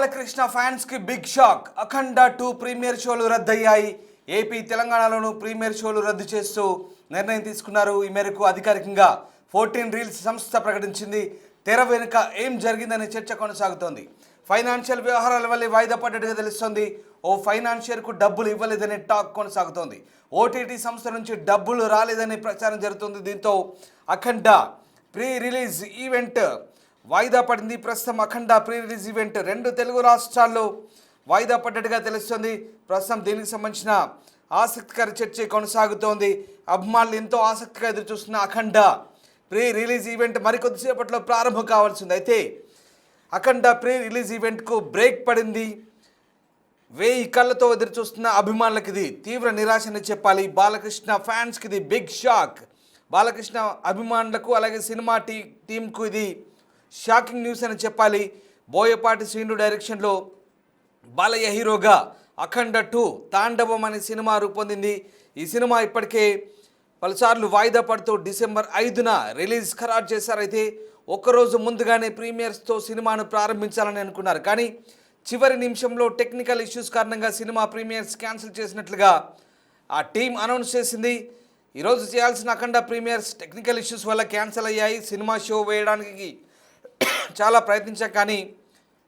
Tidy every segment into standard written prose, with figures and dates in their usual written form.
Balakrishna fans కి big shock. అఖండ 2 premier షోలు రద్దయ్యాయి. AP తెలంగాణలోనూ ప్రీమియర్ షోలు రద్దు చేస్తూ నిర్ణయం తీసుకున్నారు. ఈ మేరకు అధికారికంగా 14 రీల్స్ సంస్థ ప్రకటించింది. తెర వెనుక ఏం జరిగిందనే చర్చ కొనసాగుతోంది. ఫైనాన్షియల్ వ్యవహారాల వల్లే వాయిదా పడ్డట్టుగా తెలుస్తోంది. ఓ ఫైనాన్షియర్కు డబ్బులు ఇవ్వలేదనే టాక్ కొనసాగుతోంది. ఓటీటీ సంస్థ నుంచి డబ్బులు రాలేదనే ప్రచారం జరుగుతుంది. దీంతో అఖండ ప్రీ రిలీజ్ ఈవెంట్ వాయిదా పడింది. ప్రస్తుతం అఖండ ప్రీ రిలీజ్ ఈవెంట్ 2 తెలుగు రాష్ట్రాల్లో వాయిదా పడ్డట్టుగా తెలుస్తుంది. ప్రస్తుతం దీనికి సంబంధించిన ఆసక్తికర చర్చ కొనసాగుతోంది. అభిమానులు ఎంతో ఆసక్తిగా ఎదురుచూస్తున్న అఖండ ప్రీ రిలీజ్ ఈవెంట్ మరికొద్దిసేపట్లో ప్రారంభం కావాల్సింది. అయితే అఖండ ప్రీ రిలీజ్ ఈవెంట్కు బ్రేక్ పడింది. 1000 కళ్ళతో ఎదురు చూస్తున్న అభిమానులకు ఇది తీవ్ర నిరాశని చెప్పాలి. బాలకృష్ణ ఫ్యాన్స్కి ఇది బిగ్ షాక్. బాలకృష్ణ అభిమానులకు అలాగే సినిమా టీంకు ఇది షాకింగ్ న్యూస్ అని చెప్పాలి. బోయపాటి శ్రీను డైరెక్షన్లో బాలయ్య హీరోగా అఖండ 2 తాండవం అనే సినిమా రూపొందింది. ఈ సినిమా ఇప్పటికే పలుసార్లు వాయిదా పడుతూ డిసెంబర్ 5న రిలీజ్ ఖరారు చేశారు. అయితే ఒక్కరోజు ముందుగానే ప్రీమియర్స్తో సినిమాను ప్రారంభించాలని అనుకున్నారు. కానీ చివరి నిమిషంలో టెక్నికల్ ఇష్యూస్ కారణంగా సినిమా ప్రీమియర్స్ క్యాన్సిల్ చేసినట్లుగా ఆ టీం అనౌన్స్ చేసింది. ఈరోజు చేయాల్సిన అఖండ ప్రీమియర్స్ టెక్నికల్ ఇష్యూస్ వల్ల క్యాన్సిల్ అయ్యాయి. సినిమా షో వేయడానికి చాలా ప్రయత్నించాం కానీ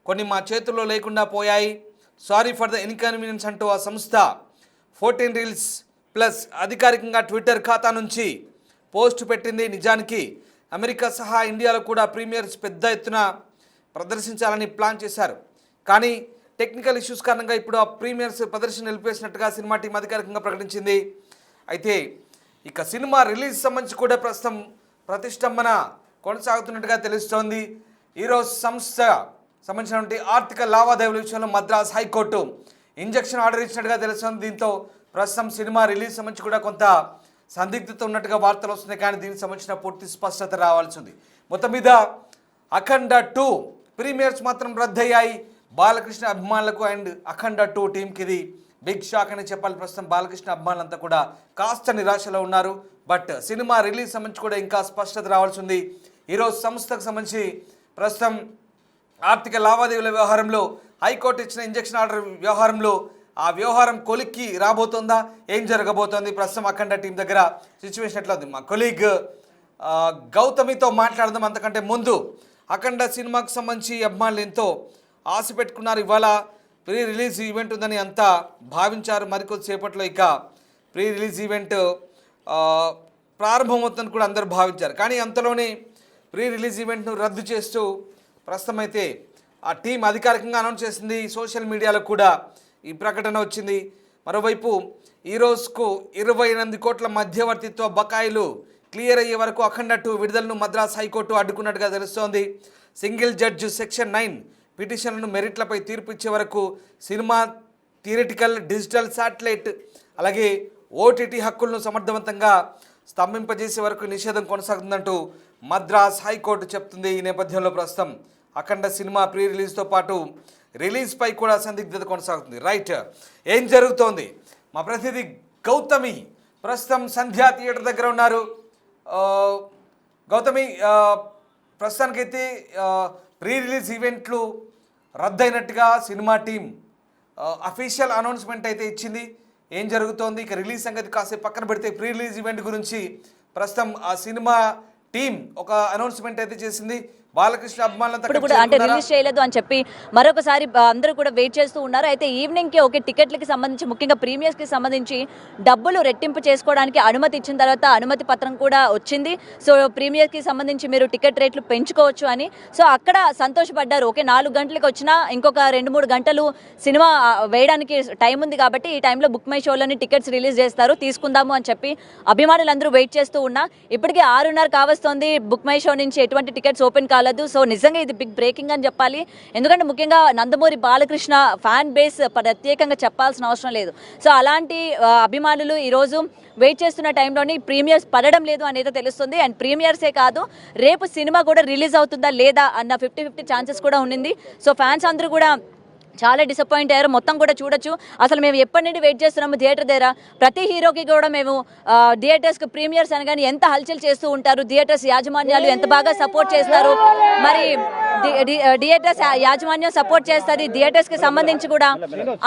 కొన్ని మా చేతుల్లో లేకుండా పోయాయి. సారీ ఫర్ ద ఇన్కన్వీనియన్స్ అంటూ ఆ సంస్థ 14 రీల్స్ ప్లస్ అధికారికంగా ట్విట్టర్ ఖాతా నుంచి పోస్ట్ పెట్టింది. నిజానికి అమెరికా సహా ఇండియాలో కూడా ప్రీమియర్స్ పెద్ద ఎత్తున ప్రదర్శించాలని ప్లాన్ చేశారు. కానీ టెక్నికల్ ఇష్యూస్ కారణంగా ఇప్పుడు ఆ ప్రీమియర్స్ ప్రదర్శన నిలిపేసినట్టుగా సినిమా టీం అధికారికంగా ప్రకటించింది. అయితే ఇక సినిమా రిలీజ్ సంబంధించి కూడా ప్రస్తుతం ప్రతిష్టంభన కొనసాగుతున్నట్టుగా తెలుస్తోంది. ఈరోజు సంస్థ సంబంధించినటువంటి ఆర్థిక లావాదేవీల విషయంలో మద్రాస్ హైకోర్టు ఇంజక్షన్ ఆర్డర్ ఇచ్చినట్టుగా తెలుస్తోంది. దీంతో ప్రస్తుతం సినిమా రిలీజ్ సంబంధించి కూడా కొంత సందిగ్ధత ఉన్నట్టుగా వార్తలు వస్తున్నాయి. కానీ దీనికి సంబంధించిన పూర్తి స్పష్టత రావాల్సి ఉంది. మొత్తం మీద అఖండ 2 ప్రీమియర్స్ మాత్రం రద్దయ్యాయి. బాలకృష్ణ అభిమానులకు అండ్ అఖండ 2 టీంకి ఇది బిగ్ షాక్ అని చెప్పాలి. ప్రస్తుతం బాలకృష్ణ అభిమానులంతా కూడా కాస్త నిరాశలో ఉన్నారు. బట్ సినిమా రిలీజ్ సంబంధించి కూడా ఇంకా స్పష్టత రావాల్సి ఉంది. ఈరోజు సంస్థకు సంబంధించి ప్రస్తుతం ఆర్థిక లావాదేవీల వ్యవహారంలో హైకోర్టు ఇచ్చిన ఇంజక్షన్ ఆర్డర్ వ్యవహారంలో ఆ వ్యవహారం కొలిక్కి రాబోతోందా, ఏం జరగబోతోంది, ప్రస్తుతం అఖండ టీం దగ్గర సిచ్యువేషన్ ఎట్లా ఉంది? మా కొలీగ్ గౌతమితో మాట్లాడదాం. అంతకంటే ముందు అఖండ సినిమాకు సంబంధించి అభిమానులు ఎంతో ఆశ పెట్టుకున్నారు. ఇవాళ ప్రీ రిలీజ్ ఈవెంట్ ఉందని అంతా భావించారు. మరికొద్దిసేపట్లో ఇక ప్రీ రిలీజ్ ఈవెంట్ ప్రారంభమవుతుందని కూడా అందరూ భావించారు. కానీ అంతలోనే ప్రీ రిలీజ్ ఈవెంట్ను రద్దు చేస్తూ ప్రస్తుతం అయితే ఆ టీం అధికారికంగా అనౌన్స్ చేసింది. సోషల్ మీడియాలో కూడా ఈ ప్రకటన వచ్చింది. మరోవైపు ఈ రోజుకు 28 కోట్ల మధ్యవర్తిత్వ బకాయిలు క్లియర్ అయ్యే వరకు అఖండ 2 విడుదలను మద్రాస్ హైకోర్టు అడ్డుకున్నట్టుగా తెలుస్తోంది. సింగిల్ జడ్జి సెక్షన్ 9 పిటిషన్లను మెరిట్లపై తీర్పు ఇచ్చే వరకు సినిమా థియేటికల్, డిజిటల్, శాటిలైట్ అలాగే ఓటీటీ హక్కులను సమర్థవంతంగా స్తంభింపజేసే వరకు నిషేధం కొనసాగుతుందంటూ మద్రాస్ హైకోర్టు చెప్తుంది. ఈ నేపథ్యంలో ప్రస్తుతం అఖండ సినిమా ప్రీ రిలీజ్తో పాటు రిలీజ్పై కూడా సందిగ్ధత కొనసాగుతుంది. రైట్, ఏం జరుగుతోంది? మా ప్రతినిధి గౌతమి ప్రస్తుతం సంధ్యా థియేటర్ దగ్గర ఉన్నారు. గౌతమి, ప్రస్తుతానికైతే ప్రీ రిలీజ్ ఈవెంట్లు రద్దయినట్టుగా సినిమా టీం అఫీషియల్ అనౌన్స్మెంట్ అయితే ఇచ్చింది. ఏం జరుగుతోంది? ఇక రిలీజ్ సంగతి కాసేపు పక్కన పెడితే ప్రీ రిలీజ్ ఈవెంట్ గురించి ప్రస్తుతం ఆ సినిమా టీం ఒక అనౌన్స్మెంట్ అయితే చేసింది. బాలకృష్ణ అభిమానులంతా అంటే రిలీజ్ చేయలేదు అని చెప్పి మరొకసారి అందరూ కూడా వెయిట్ చేస్తూ ఉన్నారు. అయితే ఈవినింగ్కి ఒకే టికెట్లకి సంబంధించి ముఖ్యంగా ప్రీమియర్స్కి సంబంధించి డబ్బులు రెట్టింపు చేసుకోవడానికి అనుమతి ఇచ్చిన తర్వాత అనుమతి పత్రం కూడా వచ్చింది. సో ప్రీమియర్కి సంబంధించి మీరు టికెట్ రేట్లు పెంచుకోవచ్చు అని. సో అక్కడ సంతోషపడ్డారు. ఓకే, 4 గంటలకు వచ్చినా ఇంకొక 2-3 గంటలు సినిమా వేయడానికి టైం ఉంది కాబట్టి ఈ టైంలో బుక్ మై షోలోని టికెట్స్ రిలీజ్ చేస్తారు, తీసుకుందాము అని చెప్పి అభిమానులందరూ వెయిట్ చేస్తూ ఉన్నా ఇప్పటికే 6:30 కావస్తోంది. బుక్ మై షో నుంచి ఎటువంటి టికెట్స్ ఓపెన్ కాలేదు. సో నిజంగా ఇది బిగ్ బ్రేకింగ్ అని చెప్పాలి. ఎందుకంటే ముఖ్యంగా నందమూరి బాలకృష్ణ ఫ్యాన్ బేస్ ప్రత్యేకంగా చెప్పాల్సిన అవసరం లేదు. సో అలాంటి అభిమానులు ఈరోజు వెయిట్ చేస్తున్న టైంలోని ప్రీమియర్స్ పడడం లేదు అనేది తెలుస్తుంది. అండ్ ప్రీమియర్సే కాదు, రేపు సినిమా కూడా రిలీజ్ అవుతుందా లేదా అన్న 50-50 ఛాన్సెస్ కూడా ఉండింది. సో ఫ్యాన్స్ అందరూ కూడా చాలా డిసప్పాయింట్ అయ్యారు. మొత్తం కూడా చూడొచ్చు. అసలు మేము ఎప్పటి నుండి వెయిట్ చేస్తున్నాము థియేటర్ దగ్గర. ప్రతి హీరోకి కూడా మేము థియేటర్స్కి ప్రీమియర్స్ అనగానే ఎంత హల్చల్ చేస్తూ ఉంటారు, థియేటర్స్ యాజమాన్యాలు ఎంత బాగా సపోర్ట్ చేస్తారు. మరి థియేటర్స్ యాజమాన్యం సపోర్ట్ చేస్తుంది. థియేటర్స్కి సంబంధించి కూడా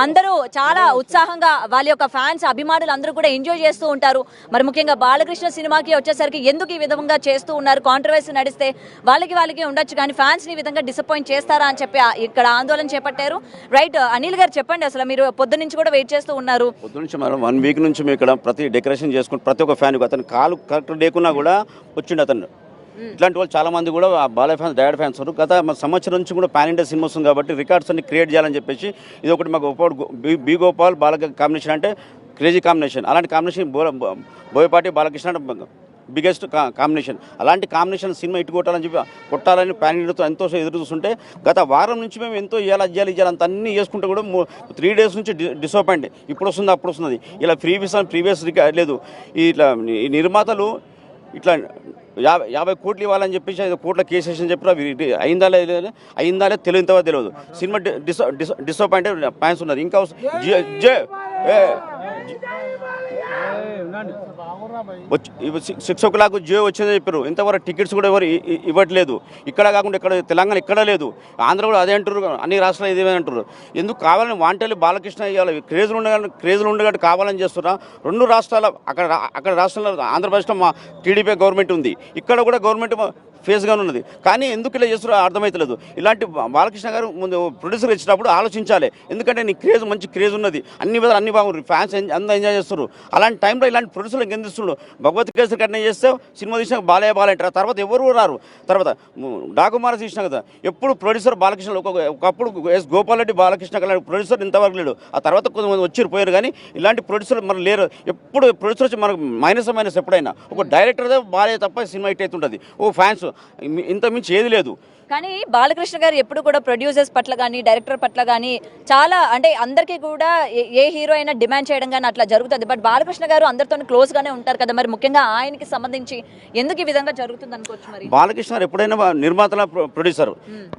అందరూ చాలా ఉత్సాహంగా వాళ్ళ యొక్క ఫ్యాన్స్ అభిమానులు అందరూ కూడా ఎంజాయ్ చేస్తూ ఉంటారు. మరి ముఖ్యంగా బాలకృష్ణ సినిమాకి వచ్చేసరికి ఎందుకు ఈ విధంగా చేస్తూ ఉన్నారు, కాంట్రవర్సీ నడిస్తే వాళ్ళకి ఉండొచ్చు కానీ ఫ్యాన్స్ని ఈ విధంగా డిసప్పాయింట్ చేస్తారా అని చెప్పి ఇక్కడ ఆందోళన చేపట్టారు. రైట్, అనిల్ గారు చెప్పండి, అసలు మీరు పొద్దు నుంచి కూడా వెయిట్ చేస్తూ ఉన్నారు. పొద్దు నుంచి మనం 1 వీక్ నుంచి మేము ఇక్కడ ప్రతి డెకరేషన్ చేసుకుని ప్రతి ఒక్క ఫ్యాన్ అతను కాలు కరెక్ట్ లేకున్నా కూడా వచ్చిండు అతను. ఇట్లాంటి వాళ్ళు చాలా మంది కూడా బాలయ్య ఫ్యాన్స్, డైరెక్ట్ ఫ్యాన్స్ ఉన్నారు. గత సంవత్సరం నుంచి కూడా పాన్ ఇండియా సినిమా వస్తుంది కాబట్టి రికార్డ్స్ అన్ని క్రియేట్ చేయాలని చెప్పేసి ఇది ఒకటి మాకు బి గోపాల్ బాల కాంబినేషన్ అంటే క్రేజీ కాంబినేషన్. అలాంటి combination Boyapati Balakrishna biggest combination. అలాంటి కాంబినేషన్ సినిమా ఇటు కొట్టాలని పాన్ ఇండియాతో ఎంతో ఎదురు చూస్తుంటే గత వారం నుంచి మేము ఎంతో ఇవ్వాలి అంత అన్నీ చేసుకుంటే కూడా 3 డేస్ నుంచి డిసప్పాయింట్. ఇప్పుడు వస్తుంది అప్పుడు వస్తుంది, ఇలా ప్రీవియస్ లేదు. ఇట్లా ఈ నిర్మాతలు ఇట్లా 50 కోట్లు ఇవ్వాలని చెప్పేసి 5 కోట్ల కేసు వేసి చెప్పి అయిందా లేదు తెలియదు. సినిమా డిసప్పాయింట్ ఫ్యాన్స్ ఉన్నారు. ఇంకా వచ్చి 6 o'clock జియో వచ్చిందని చెప్పారు. ఇంతవరకు టికెట్స్ కూడా ఎవరు ఇవ్వట్లేదు. ఇక్కడ కాకుండా ఇక్కడ తెలంగాణ ఇక్కడ లేదు, ఆంధ్ర కూడా అదే అంటారు, అన్ని రాష్ట్రాలు ఇదే అంటారు. ఎందుకు కావాలని వాంటేళ్ళు బాలకృష్ణ ఇవ్వాలి, క్రేజ్లు ఉండగానే కావాలని చేస్తున్నా. 2 రాష్ట్రాల అక్కడ రాష్ట్రంలో ఆంధ్రప్రదేశ్లో మా టీడీపీ గవర్నమెంట్ ఉంది, ఇక్కడ కూడా గవర్నమెంట్ ఫేస్గానే ఉన్నది. కానీ ఎందుకు ఇలా చేస్తారో అర్థమవుతలేదు. ఇలాంటి బాలకృష్ణ గారు ముందు ప్రొడ్యూసర్ ఇచ్చినప్పుడు ఆలోచించాలి. ఎందుకంటే నీ అన్ని క్రేజ్ ఉన్నది, అన్ని విధాలు అన్ని బాగుంది, ఫ్యాన్స్ అందరూ ఎంజాయ్ చేస్తారు. అలాంటి టైంలో ఇలాంటి ప్రొడ్యూసర్లకు ఎందుకు భగవత్ కేసరి కట్న చేస్తే సినిమా తీసినా బాలయ్య అంటారు, తర్వాత ఎవరు రారు. తర్వాత డాకుమార తీసినా కదా, ఎప్పుడు ప్రొడ్యూసర్ బాలకృష్ణ ఒకప్పుడు ఎస్ గోపాల్ రెడ్డి బాలకృష్ణ ప్రొడ్యూసర్ ఇంతవరకు లేడు. ఆ తర్వాత కొంతమంది వచ్చి పోయారు కానీ ఇలాంటి ప్రొడ్యూసర్ మరి లేరు. ఎప్పుడు ప్రొడ్యూసర్ వచ్చి మనకు మైనస్ ఎప్పుడైనా ఒక డైరెక్టర్ బాలయ్య తప్ప సినిమా హిట్ అవుతుంటుంది. ఓ ఫ్యాన్స్ ఇంత మించి ఏది లేదు. కానీ బాలకృష్ణ గారు ఎప్పుడు కూడా ప్రొడ్యూసర్స్ పట్ల కానీ డైరెక్టర్ పట్ల కానీ చాలా అంటే అందరికీ కూడా ఏ హీరో అయినా డిమాండ్ చేయడం కానీ అట్లా జరుగుతుంది. బట్ బాలకృష్ణ గారు అందరితో క్లోజ్గానే ఉంటారు కదా, మరి ముఖ్యంగా ఆయనకి సంబంధించి ఎందుకు ఈ విధంగా జరుగుతుంది అనుకోవచ్చు. మరి బాలకృష్ణ గారు ఎప్పుడైనా నిర్మాతల ప్రొడ్యూసర్,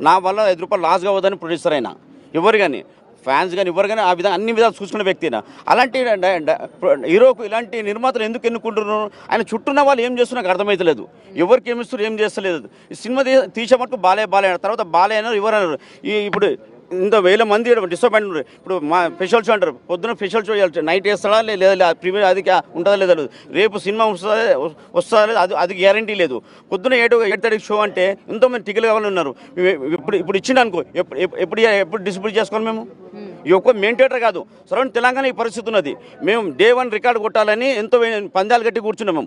నా వల్ల 5 రూపాయలు లాస్ కావద్దని ప్రొడ్యూసర్ అయినా ఎవరు కానీ ఫ్యాన్స్ కానీ ఎవరు కానీ ఆ విధంగా అన్ని విధాలు చూసుకునే వ్యక్తినా. అలాంటి హీరోకు ఇలాంటి నిర్మాతలు ఎందుకు ఎన్నుకుంటున్నారు? ఆయన చుట్టూన్న వాళ్ళు ఏం చేస్తున్నా నాకు అర్థమవుతలేదు. ఎవరికి ఏమి ఇస్తారు, ఏం చేస్తలేదు. ఈ సినిమా తీసే మటుకు బాలయ్య తర్వాత బాలయ్య అన్నారు, ఎవరు అన్నారు. ఇప్పుడు ఇంత 1000 మంది డిసప్పాయింట్ ఉన్నారు. ఇప్పుడు మా స్పెషల్ షో అంటారు, పొద్దున స్పెషల్ షో నైట్ వేస్తాడా లేదా ప్రీమియర్ అది ఉంటుందా లేదా, రేపు సినిమా వస్తుందా లేదా అది గ్యారంటీ లేదు. పొద్దున 8:30 షో అంటే ఎంతోమంది టికెట్లు కావాలని ఉన్నారు. ఇప్పుడు ఇచ్చిండు అనుకో, ఎప్పుడు డిస్ట్రిబ్యూట్ చేసుకోవాలి మేము? ఈ ఒక్క మెయిన్ థియేటర్ కాదు, సరౌండ్ తెలంగాణ ఈ పరిస్థితి ఉన్నది. మేము Day 1 రికార్డు కొట్టాలని ఎంతో పందాలు కట్టి కూర్చున్నాము.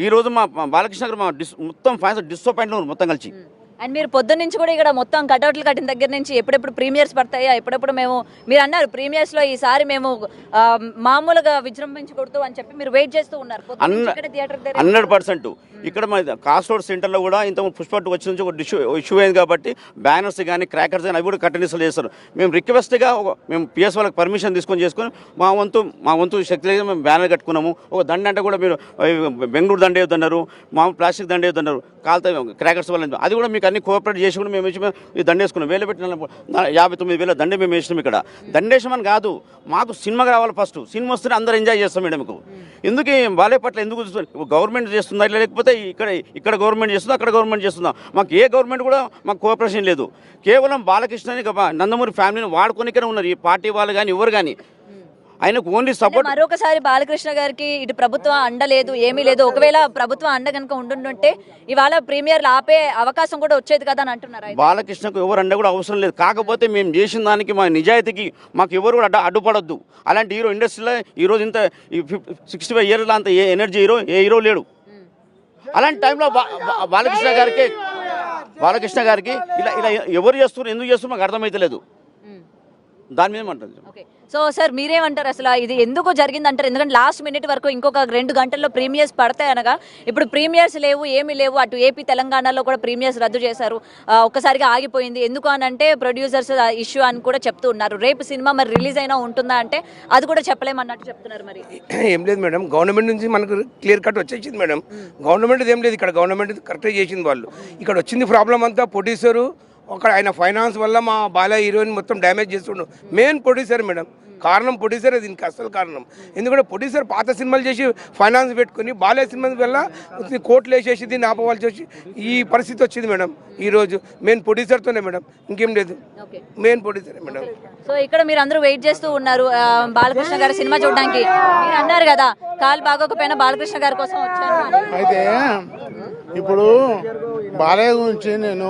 ఈరోజు మా బాలకృష్ణ గారు మొత్తం ఫ్యాన్స్ డిసప్పాయింట్ ఉన్నారు మొత్తం కలిసి. అండ్ మీరు పొద్దున్న నుంచి కూడా ఇక్కడ మొత్తం కటౌట్లు కట్టిన దగ్గర నుంచి ఎప్పుడెప్పుడు ప్రీమియర్స్ పడతాయా, ఎప్పుడెప్పుడు మీరు అన్నారు ప్రీమియర్స్లో ఈసారి మేము మామూలుగా విజృంభించకూడదు అని చెప్పి మీరు వెయిట్ చేస్తూ ఉన్నారు 100%. ఇక్కడ మన కాస్ట్ రోడ్ సెంటర్లో కూడా ఇంత పుష్ప 2 వచ్చి నుంచి ఒక ఇష్యూ అయింది కాబట్టి బ్యానర్స్ కానీ క్రాకర్స్ కానీ అవి కూడా కట్టనిసలు చేస్తారు. మేము రిక్వెస్ట్గా మేము పిఎస్ వాళ్ళకి పర్మిషన్ చేసుకొని మా వంతు శక్తి మేము బ్యానర్ కట్టుకున్నాము. ఒక దండ అంటే కూడా మీరు బెంగళూరు దండ వేయొద్దన్నారు, మామూలు ప్లాస్టిక్ దండ వేయొద్దన్నారు, కాలుతా క్రాకర్స్ వల్ల. అది కూడా మీకు అన్ని కోఆపరేట్ చేసి కూడా మేము ఇది దండేసుకున్నాం. 1000 పెట్టిన 59,000 దండే మేము వేసినాం. ఇక్కడ దండేసామని కాదు, మాకు సినిమా రావాలి. ఫస్ట్ సినిమా వస్తేనే అందరూ ఎంజాయ్ చేస్తాం. మేడం మీకు ఎందుకు బాలయ్య పట్ల ఎందుకు గవర్నమెంట్ చేస్తుందా లేకపోతే ఇక్కడ గవర్నమెంట్ చేస్తుందా అక్కడ గవర్నమెంట్ చేస్తుందా? మాకు ఏ గవర్నమెంట్ కూడా మాకు కోఆపరేషన్ లేదు. కేవలం బాలకృష్ణని నందమూరి ఫ్యామిలీని వాడుకోనికనే ఉన్నారు ఈ పార్టీ వాళ్ళు కానీ ఎవరు కానీ. ఆయనకు ఓన్లీ సపోర్ట్. మరొకసారి బాలకృష్ణ గారికి ఇటు ప్రభుత్వం అండ లేదు, ఏమీ లేదు. ఒకవేళ ప్రభుత్వం అండ కనుక ఉండుంటే ఇవాళ ప్రీమియర్లు ఆపే అవకాశం కూడా వచ్చేది కదా అని అంటున్నారు. బాలకృష్ణకు ఎవరు అండ కూడా అవసరం లేదు. కాకపోతే మేము చేసిన దానికి మా నిజాయితీకి మాకు ఎవరు కూడా అడ్డుపడొద్దు. అలాంటి హీరో ఇండస్ట్రీలో ఈరోజు ఇంత 65 years అంత ఏ ఎనర్జీ ఏ హీరో లేడు. అలాంటి టైంలో బాలకృష్ణ గారికి ఇలా ఎవరు చేస్తున్నారు, ఎందుకు చేస్తున్నారు మాకు అర్థమైతలేదు. దాని మీద అంటుంది. సో సార్ మీరేమంటారు, అసలు ఇది ఎందుకు జరిగింది అంటారు? ఎందుకంటే లాస్ట్ మినిట్ వరకు ఇంకొక 2 గంటల్లో ప్రీమియర్స్ పడతాయి అనగా ఇప్పుడు ప్రీమియర్స్ లేవు, ఏమీ లేవు. అటు ఏపీ తెలంగాణలో కూడా ప్రీమియర్స్ రద్దు చేశారు, ఒక్కసారిగా ఆగిపోయింది. ఎందుకు అని అంటే ప్రొడ్యూసర్స్ ఇష్యూ అని కూడా చెప్తూ ఉన్నారు. రేపు సినిమా మరి రిలీజ్ అయినా ఉంటుందా అంటే అది కూడా చెప్పలేమన్నట్టు చెప్తున్నారు. మరి ఏం లేదు మేడం, గవర్నమెంట్ నుంచి మనకు క్లియర్ కట్ వచ్చేసింది మేడం. గవర్నమెంట్ ఏం లేదు, ఇక్కడ గవర్నమెంట్ కరెక్ట్గా చేసింది వాళ్ళు. ఇక్కడ వచ్చింది ప్రాబ్లం అంతా ప్రొడ్యూసరు ఒక ఆయన ఫైనాన్స్ వల్ల మా బాలయ్య హీరోయిన్ మొత్తం డ్యామేజ్ చేస్తుండు. మెయిన్ ప్రొడ్యూసర్ మేడం, కారణం ప్రొడ్యూసరే దీనికి అసలు కారణం. ఎందుకంటే ప్రొడ్యూసర్ పాత సినిమాలు చేసి ఫైనాన్స్ పెట్టుకుని బాలయ్య సినిమా వల్ల కోర్టులు వేసేసి దీన్ని ఆపవాల్సి వచ్చి ఈ పరిస్థితి వచ్చింది మేడం. ఈరోజు మెయిన్ ప్రొడ్యూసర్తోనే మేడం, ఇంకేం లేదు, మెయిన్ ప్రొడ్యూసరే మేడం. సో ఇక్కడ మీరు అందరూ వెయిట్ చేస్తూ ఉన్నారు బాలకృష్ణ గారి సినిమా చూడడానికి. మీరు అన్నారు కదా కాలు బాగోకపోయినా బాలకృష్ణ గారి కోసం వచ్చాను అని. అయితే ఇప్పుడు బాలయ్య గురించి నేను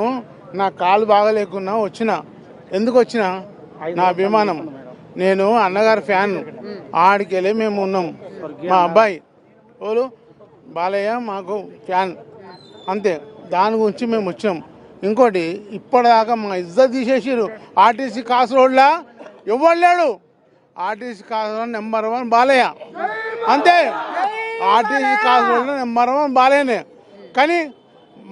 నా కాలు బాగలేకున్నా వచ్చిన. ఎందుకు వచ్చిన? నా అభిమానం. నేను అన్నగారి ఫ్యాన్. ఆడికెళ్ళి మేము ఉన్నాం. మా అబ్బాయి ఎవరు బాలయ్య మాకు ఫ్యాన్, అంతే. దాని గురించి మేము వచ్చినాం. ఇంకోటి ఇప్పటిదాకా మా ఇజ్జత్ తీసేసారు. ఆర్టీసీ కాసు రోడ్లా ఎవరు లేడు. ఆర్టీసీ కాసు రోడ్ నెంబర్ 1 బాలయ్య, అంతే. ఆర్టీసీ కాసు రోడ్లో నెంబర్ 1 బాలయ్యనే. కానీ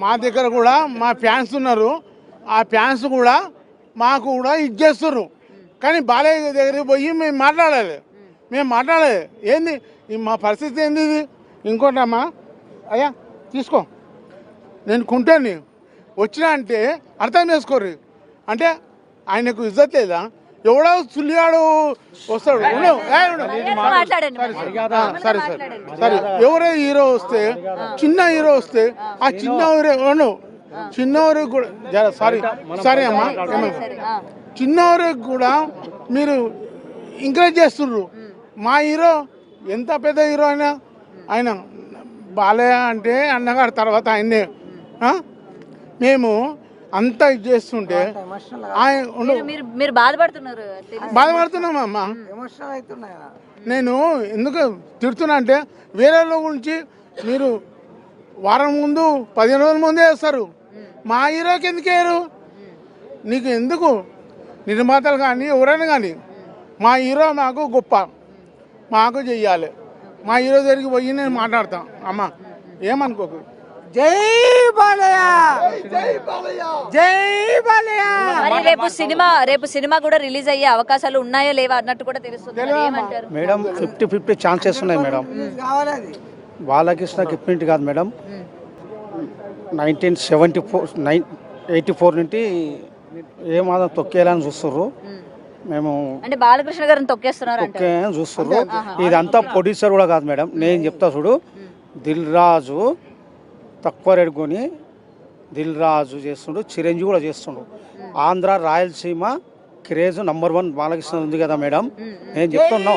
మా దగ్గర కూడా మా ఫ్యాన్స్ ఉన్నారు. ఆ ఫ్యాన్స్ కూడా మాకు కూడా ఇచ్చేస్తున్నారు. కానీ బాలయ్య దగ్గరికి పోయి మేము మాట్లాడాలి. ఏంది మా పరిస్థితి ఏంది ఇది? ఇంకోటమ్మా, అయ్యా తీసుకో, నేను కుంటాను వచ్చినా అంటే అర్థం చేసుకోరు. అంటే ఆయనకు ఇజ్జత్ లేదా? ఎవడో సుల్లిగాడు వస్తాడు. సరే ఎవరో హీరో వస్తే, చిన్న హీరో వస్తే, ఆ చిన్న చిన్నవరికి కూడా సారీ అమ్మా, చిన్నవరికి కూడా మీరు ఎంకరేజ్ చేస్తుర్రు. మా హీరో ఎంత పెద్ద హీరో అయినా ఆయన బాలయ్య అంటే అన్నగారు తర్వాత ఆయన్నే. మేము అంతా ఇది చేస్తుంటే మీరు బాధపడుతున్నామమ్మా. నేను ఎందుకు తిడుతున్నా అంటే వేరే వాళ్ళ గురించి మీరు వారం ముందు 15 రోజుల ముందే వేస్తారు. మా హీరోకి ఎందుకు వేయరు? నీకు ఎందుకు? నిర్మాతలు కానీ ఎవరైనా కానీ మా హీరో మాకు గొప్ప, మాకు చెయ్యాలి. మా హీరో దగ్గరికి పోయి నేను మాట్లాడతాం. అమ్మ ఏమనుకోకు. జై బాలయ్య, జై బాలయ్య. మరి రేపు సినిమా కూడా రిలీజ్ అయ్యే అవకాశాలు ఉన్నాయా లేవా అన్నట్టు కూడా తెలుస్తుంది. మేడం 50-50 ఛాన్సెస్ ఉన్నాయి మేడం. బాలకృష్ణ కిప్పింటి కాదు మేడం, 1984 నుండి ఏమాత్రం తొక్కేయాలని చూస్తుర్రు. మేము అంటే బాలకృష్ణ గారిని తొక్కేస్తున్నారు చూస్తుర్రు. ఇదంతా ప్రొడ్యూసర్ కూడా కాదు మేడం. నేను చెప్తా చూడు, దిల్ రాజు తక్కువ రేటు కొని దిల్ రాజు చేస్తుండు, చిరంజీవి కూడా చేస్తుండు. ఆంధ్ర రాయలసీమ క్రేజ్ నంబర్ 1 బాలకృష్ణ ఉంది కదా మేడం. నేను చెప్తున్నా,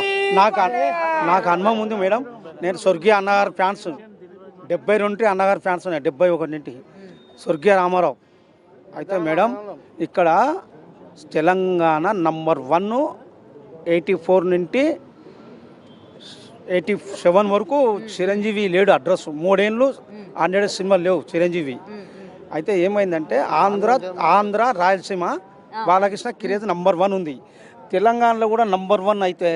నాకు అనుభవం ఉంది మేడం. నేను స్వర్గీయ అన్నగారు ఫ్యాన్స్ 72 నుండి అన్నగారు ఫ్యాన్స్ ఉన్నాయి, 71 నుండి స్వర్గీయ రామారావు. అయితే మేడం ఇక్కడ తెలంగాణ నంబర్ 1 84 నుండి 87 వరకు చిరంజీవి లేడు అడ్రస్. 3 ఏళ్ళు 100 సినిమాలు లేవు చిరంజీవి. అయితే ఏమైందంటే ఆంధ్ర రాయలసీమ బాలకృష్ణ క్రేజ్ నంబర్ 1 ఉంది. తెలంగాణలో కూడా నంబర్ 1 అయితే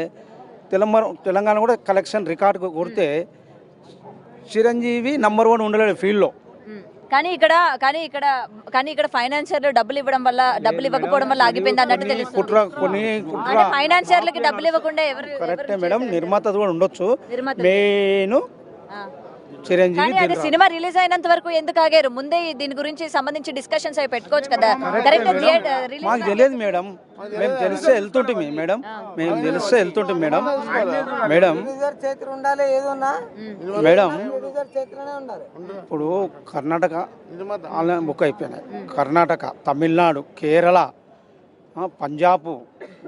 తెలంగాణ కూడా కలెక్షన్ రికార్డు కొడితే చిరంజీవి నంబర్ 1 ఉండలేడు ఫీల్డ్లో. కానీ ఇక్కడ ఫైనాన్షియర్ డబ్బులు ఇవ్వకపోవడం వల్ల ఆగిపోయింది అన్నట్టు తెలుస్తుంది. ఫైనాన్షియర్లకి డబ్బులు ఇవ్వకుండా కరెక్టే మేడం, నిర్మాత కూడా ఉండొచ్చు. మెయిన్ చిరంజీవి. అది సినిమా రిలీజ్ అయినంత వరకు ఎందుకు ఆగారు? ముందే దీని గురించి సంబంధించి డిస్కషన్స్ అవి పెట్టుకోవచ్చు కదా. మాకు తెలియదు మేడం, మేము తెలిస్తే వెళ్తుంటాం మేడం. ఇప్పుడు కర్ణాటక బుక్ అయిపోయినాయి. కర్ణాటక, తమిళనాడు, కేరళ, పంజాబ్,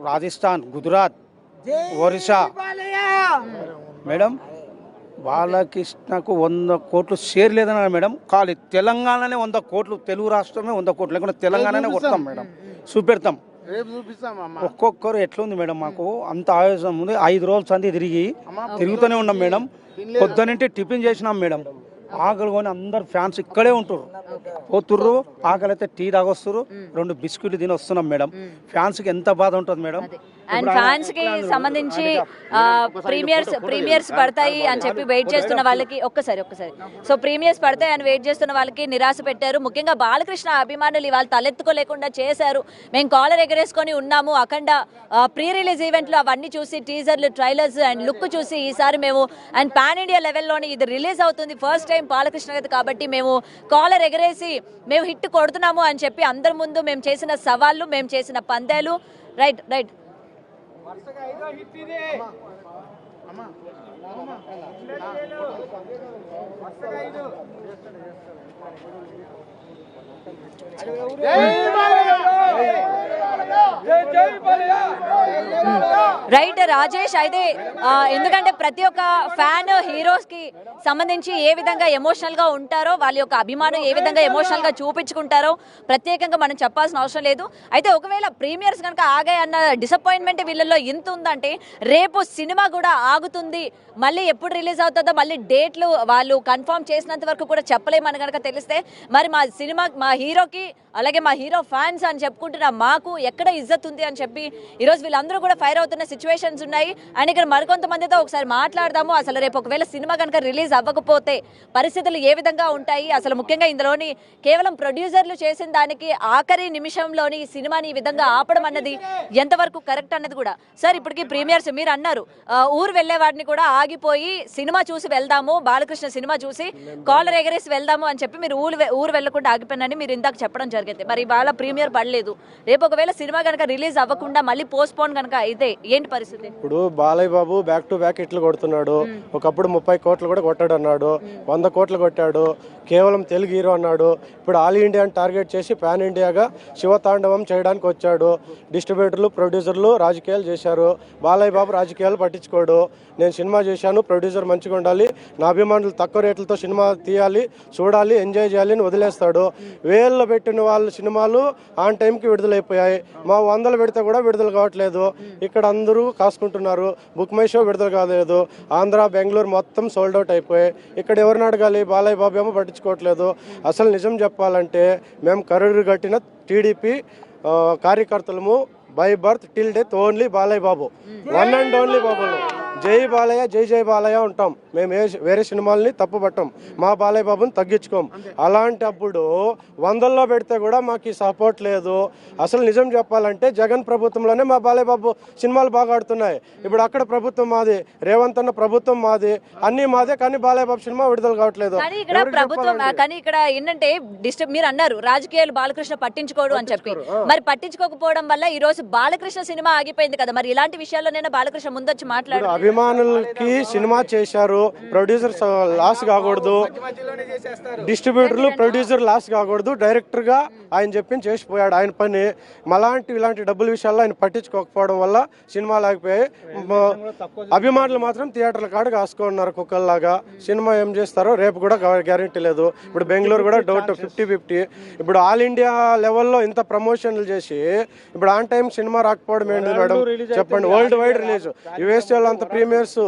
రాజస్థాన్, గుజరాత్, ఒరిస్సా మేడం. బాలకృష్ణకు 100 కోట్లు షేర్ లేదన్నారు మేడం. ఖాళీ తెలంగాణనే 100 కోట్లు, తెలుగు రాష్ట్రమే 100 కోట్లు, లేకుండా తెలంగాణనే కొడతాం మేడం, చూపెడతాం. ఒక్కొక్కరు ఎట్లుంది మేడం, మాకు అంత ఆవేశం ఉంది. 5 రోజులు సంధి తిరుగుతూనే ఉన్నాం మేడం. పొద్దునంటే టిఫిన్ చేసినాం మేడం. ఆకలి కొని అందరు ఫ్యాన్స్ ఇక్కడే ఉంటారు, పోతుర్రు. ఆకలి అయితే టీ తాగొస్తారు, 2 బిస్కెట్లు తిని వస్తున్నాం మేడం. ఫ్యాన్స్ కి ఎంత బాధ ఉంటుంది మేడం. అండ్ ఫ్యాన్స్ కి సంబంధించి ప్రీమియర్స్ పడతాయి అని చెప్పి వెయిట్ చేస్తున్న వాళ్ళకి ఒక్కసారి సో ప్రీమియర్స్ పడతాయి అని వెయిట్ చేస్తున్న వాళ్ళకి నిరాశ పెట్టారు. ముఖ్యంగా బాలకృష్ణ అభిమానులు ఇవాళ తలెత్తుకోలేకుండా చేశారు. మేము కాలర్ ఎగరేసుకొని ఉన్నాము. అఖండ ప్రీ రిలీజ్ ఈవెంట్లు అవన్నీ చూసి టీజర్లు, ట్రైలర్స్ అండ్ లుక్ చూసి ఈసారి మేము అండ్ పాన్ ఇండియా లెవెల్లోని ఇది రిలీజ్ అవుతుంది. ఫస్ట్ టైం టైం బాలకృష్ణ గారు కాబట్టి మేము కాలర్ ఎగరేసి మేము హిట్ కొడుతున్నాము అని చెప్పి అందరి ముందు మేము చేసిన సవాళ్ళు, మేము చేసిన పందాలు. Right right right Rajesh. అయితే ఎందుకంటే ప్రతి ఒక్క ఫ్యాన్ హీరోస్ కి సంబంధించి ఏ విధంగా ఎమోషనల్ గా ఉంటారో, వాళ్ళ యొక్క అభిమానం ఏ విధంగా ఎమోషనల్ గా చూపించుకుంటారో ప్రత్యేకంగా మనం చెప్పాల్సిన అవసరం లేదు. అయితే ఒకవేళ ప్రీమియర్స్ కనుక ఆగాయన్న డిసప్పాయింట్మెంట్ వీళ్ళల్లో ఇంత ఉందంటే రేపు సినిమా కూడా ఆగుతుంది. మళ్ళీ ఎప్పుడు రిలీజ్ అవుతుందో మళ్ళీ డేట్లు వాళ్ళు కన్ఫర్మ్ చేసినంత వరకు కూడా చెప్పలేమని కనుక తెలిస్తే మరి మా సినిమా, మా హీరోకి అలాగే మా హీరో ఫ్యాన్స్ అని చెప్పుకుంటున్న మాకు ఎక్కడ ఇజ్జత్ ఉంది అని చెప్పి ఈరోజు వీళ్ళందరూ కూడా ఫైర్ అవుతున్న సిచ్యువేషన్స్ ఉన్నాయి. అండ్ ఇక్కడ మరికొంతమందితో ఒకసారి మాట్లాడదాము. అసలు రేపు ఒకవేళ సినిమా కనుక రిలీజ్ అవ్వకపోతే పరిస్థితులు ఏ విధంగా ఉంటాయి, అసలు ముఖ్యంగా ఇందులోని కేవలం ప్రొడ్యూసర్లు చేసిన దానికి ఆఖరి నిమిషంలోని ఈ సినిమాని ఈ విధంగా ఆపడం అన్నది ఎంతవరకు కరెక్ట్ అన్నది కూడా. సార్ ఇప్పటికీ ప్రీమియర్స్ మీరు అన్నారు ఊరు వెళ్లే వాడిని కూడా ఆగిపోయి సినిమా చూసి వెళ్దాము, బాలకృష్ణ సినిమా చూసి కాలర్ ఎగరేసి వెళ్దాము అని చెప్పి మీరు ఊరు వెళ్లకుండా ఆగిపోయినని మీరు ఇందాక చెప్పడం జరిగింది. మరి ఇవాళ ప్రీమియర్ పడలేదు, రేపు ఒకవేళ సినిమా కనుక రిలీజ్ అవ్వకుండా మళ్ళీ పోస్ట్ పోన్ కనుక అయితే ఏంటి పరిస్థితి? ఇప్పుడు Balayya Babu back to back ఇట్లు కొడుతున్నాడు. ఒకప్పుడు 30 కోట్లు కూడా కొట్టాడు అన్నాడు, 100 కోట్లు కొట్టాడు, కేవలం తెలుగు హీరో అన్నాడు. ఇప్పుడు ఆల్ ఇండియాని టార్గెట్ చేసి పాన్ ఇండియాగా శివతాండవం చేయడానికి వచ్చాడు. డిస్ట్రిబ్యూటర్లు, ప్రొడ్యూసర్లు రాజకీయాలు చేశారు. బాలయ్య బాబు రాజకీయాలు పట్టించుకోడు. నేను సినిమా చేశాను, ప్రొడ్యూసర్ మంచిగా ఉండాలి, నా అభిమానులు తక్కువ రేట్లతో సినిమా తీయాలి, చూడాలి, ఎంజాయ్ చేయాలి అని వదిలేస్తాడు. వేల్లో పెట్టిన వాళ్ళ సినిమాలు ఆన్ టైంకి విడుదలైపోయాయి. మా 100 పెడితే కూడా విడుదల కావట్లేదు. ఇక్కడ అందరూ కాసుకుంటున్నారు. బుక్ మై షో విడుదల కాలేదు. ఆంధ్ర, బెంగళూరు మొత్తం సోల్డ్ అవుట్ అయిపోయాయి. ఇక్కడ ఎవరిని అడగాలి? బాలయ్య బాబు ఏమో పట్టించుకోవట్లేదు. అసలు నిజం చెప్పాలంటే మేము కరుడు కట్టిన టీడీపీ కార్యకర్తలము by birth till death only Balayya Babu, one and only బాబులు. జై బాలయ్య, జై జై బాలయ్య ఉంటాం. మేము వేరే సినిమాల్ని తప్పు పట్టాం, మా బాలయ్య బాబుని తగ్గించుకోం. అలాంటప్పుడు 100లో పెడితే కూడా మాకు ఈ సపోర్ట్ లేదు. అసలు నిజం చెప్పాలంటే జగన్ ప్రభుత్వంలోనే మా బాలయ్య బాబు సినిమాలు బాగా ఆడుతున్నాయి. ఇప్పుడు అక్కడ ప్రభుత్వం మాది, రేవంత్ అన్న ప్రభుత్వం మాది, అన్ని మాదే, కానీ బాలయ్య బాబు సినిమా విడుదల కావట్లేదు. కానీ ఇక్కడ ఏంటంటే మీరు అన్నారు రాజకీయాలు బాలకృష్ణ పట్టించుకోడు అని చెప్పి, మరి పట్టించుకోకపోవడం వల్ల ఈ రోజు బాలకృష్ణ సినిమా ఆగిపోయింది కదా. మరి ఇలాంటి విషయాల్లోనైనా బాలకృష్ణ ముందొచ్చి మాట్లాడు. అభిమానులకి సినిమా చేశారు, ప్రొడ్యూసర్ లాస్ కాకూడదు, డిస్ట్రిబ్యూటర్లు ప్రొడ్యూసర్ లాస్ కాకూడదు. డైరెక్టర్ గా ఆయన చెప్పింది చేసిపోయాడు ఆయన పని. ఇలాంటి డబ్బుల విషయాల్లో ఆయన పట్టించుకోకపోవడం వల్ల సినిమాలు ఆగిపోయాయి. అభిమానులు మాత్రం థియేటర్ల కాడ కాసుకున్నారు కుక్కల్లాగా. సినిమా ఏం చేస్తారో రేపు కూడా గ్యారెంటీ లేదు. ఇప్పుడు బెంగళూరు కూడా డౌట్ 50-50. ఇప్పుడు ఆల్ ఇండియా లెవెల్లో ఇంత ప్రమోషన్లు చేసి ఇప్పుడు ఆన్ టైం సినిమా రాకపోవడం ఏంటి మేడం చెప్పండి? వరల్డ్ వైడ్ రిలీజ్, యుఎస్ఏలో అంత ప్రీమియర్స్,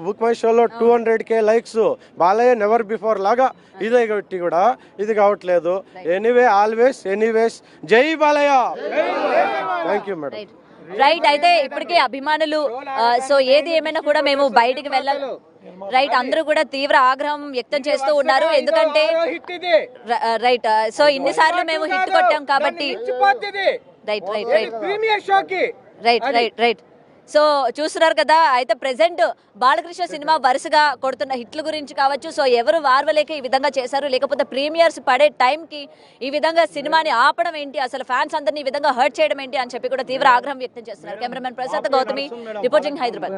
బుక్ మై షోలో 200K likes, Balayya never before లాగా ఇదే కాబట్టి కూడా ఇది కావట్లేదు. ఎనీవే, ఆల్వేస్, ఎనీవేస్, జై Balayya. Thank you madam. Right. అయితే ఇప్పటికే అభిమానులు సో ఏది ఏమైనా కూడా మేము బయటికి వెళ్ళాలి. రైట్, అందరూ కూడా తీవ్ర ఆగ్రహం వ్యక్తం చేస్తూ ఉన్నారు. ఎందుకంటే రైట్, సో ఇన్నిసార్లు మేము హిట్ కొట్టాం కాబట్టి. Right right right right right right so చూస్తున్నారు కదా. అయితే ప్రెసెంట్ బాలకృష్ణ సినిమా వరుసగా కొడుతున్న హిట్ల గురించి కావచ్చు, సో ఎవరు వార్వలేక ఈ విధంగా చేశారు, లేకపోతే ప్రీమియర్స్ పడే టైంకి ఈ విధంగా సినిమాని ఆపడం ఏంటి, అసలు ఫ్యాన్స్ అందరినీ ఈ విధంగా హర్ట్ చేయడం ఏంటి అని చెప్పి కూడా తీవ్ర ఆగ్రహం వ్యక్తం చేస్తున్నారు. Cameraman Prasad Gautami reporting, Hyderabad.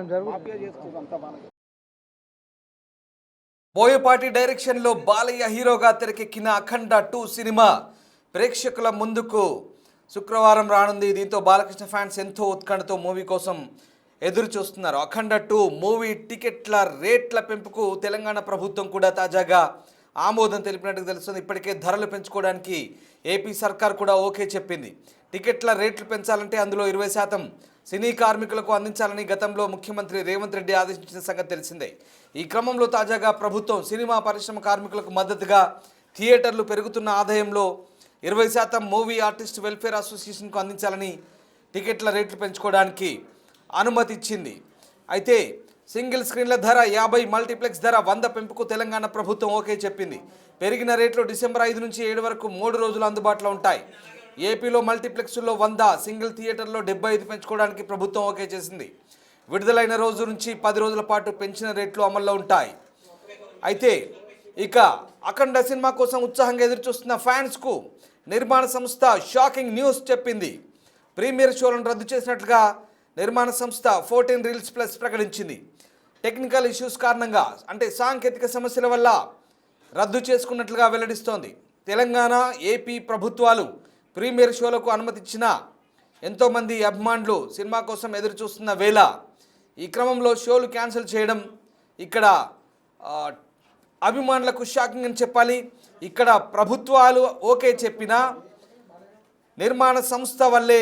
బోయపాటి డైరెక్షన్లో బాలయ్య హీరోగా తెరకెక్కిన అఖండ 2 సినిమా ప్రేక్షకుల ముందుకు శుక్రవారం రానుంది. దీంతో బాలకృష్ణ ఫ్యాన్స్ ఎంతో ఉత్కంఠతో మూవీ కోసం ఎదురు చూస్తున్నారు. అఖండ 2 మూవీ టికెట్ల రేట్ల పెంపుకు తెలంగాణ ప్రభుత్వం కూడా తాజాగా ఆమోదం తెలిపినట్టు తెలుస్తుంది. ఇప్పటికే ధరలు పెంచుకోవడానికి ఏపీ సర్కార్ కూడా ఓకే చెప్పింది. టికెట్ల రేట్లు పెంచాలంటే అందులో 20% సినీ కార్మికులకు అందించాలని గతంలో ముఖ్యమంత్రి రేవంత్ రెడ్డి ఆదేశించిన సంగతి తెలిసిందే. ఈ క్రమంలో తాజాగా ప్రభుత్వం సినిమా పరిశ్రమ కార్మికులకు మద్దతుగా థియేటర్లు పెరుగుతున్న ఆదాయంలో 20% మూవీ ఆర్టిస్ట్ వెల్ఫేర్ అసోసియేషన్కు అందించాలని టికెట్ల రేట్లు పెంచుకోవడానికి అనుమతి ఇచ్చింది. అయితే సింగిల్ స్క్రీన్ల ధర 50, మల్టీప్లెక్స్ ధర 100 పెంపుకు తెలంగాణ ప్రభుత్వం ఓకే చెప్పింది. పెరిగిన రేట్లు డిసెంబర్ 5 నుంచి 7 వరకు 3 రోజులు అందుబాటులో ఉంటాయి. ఏపీలో మల్టీప్లెక్స్లో 100, సింగిల్ థియేటర్లో 75 పెంచుకోవడానికి ప్రభుత్వం ఓకే చేసింది. విడుదలైన రోజు నుంచి 10 రోజుల పాటు పెంచిన రేట్లు అమల్లో ఉంటాయి. అయితే ఇక అఖండ సినిమా కోసం ఉత్సాహంగా ఎదురుచూస్తున్న ఫ్యాన్స్కు నిర్మాణ సంస్థ షాకింగ్ న్యూస్ చెప్పింది. ప్రీమియర్ షోలను రద్దు చేసినట్లుగా నిర్మాణ సంస్థ 14 రీల్స్ ప్లస్ ప్రకటించింది. టెక్నికల్ ఇష్యూస్ కారణంగా అంటే సాంకేతిక సమస్యల వల్ల రద్దు చేసుకున్నట్లుగా వెల్లడిస్తోంది. తెలంగాణ, ఏపీ ప్రభుత్వాలు ప్రీమియర్ షోలకు అనుమతిచ్చిన ఎంతోమంది అభిమానులు సినిమా కోసం ఎదురు చూస్తున్న వేళ ఈ క్రమంలో షోలు క్యాన్సిల్ చేయడం ఇక్కడ అభిమానులకు షాకింగ్ అని చెప్పాలి. ఇక్కడ ప్రభుత్వాలు ఓకే చెప్పినా నిర్మాణ సంస్థ వల్లే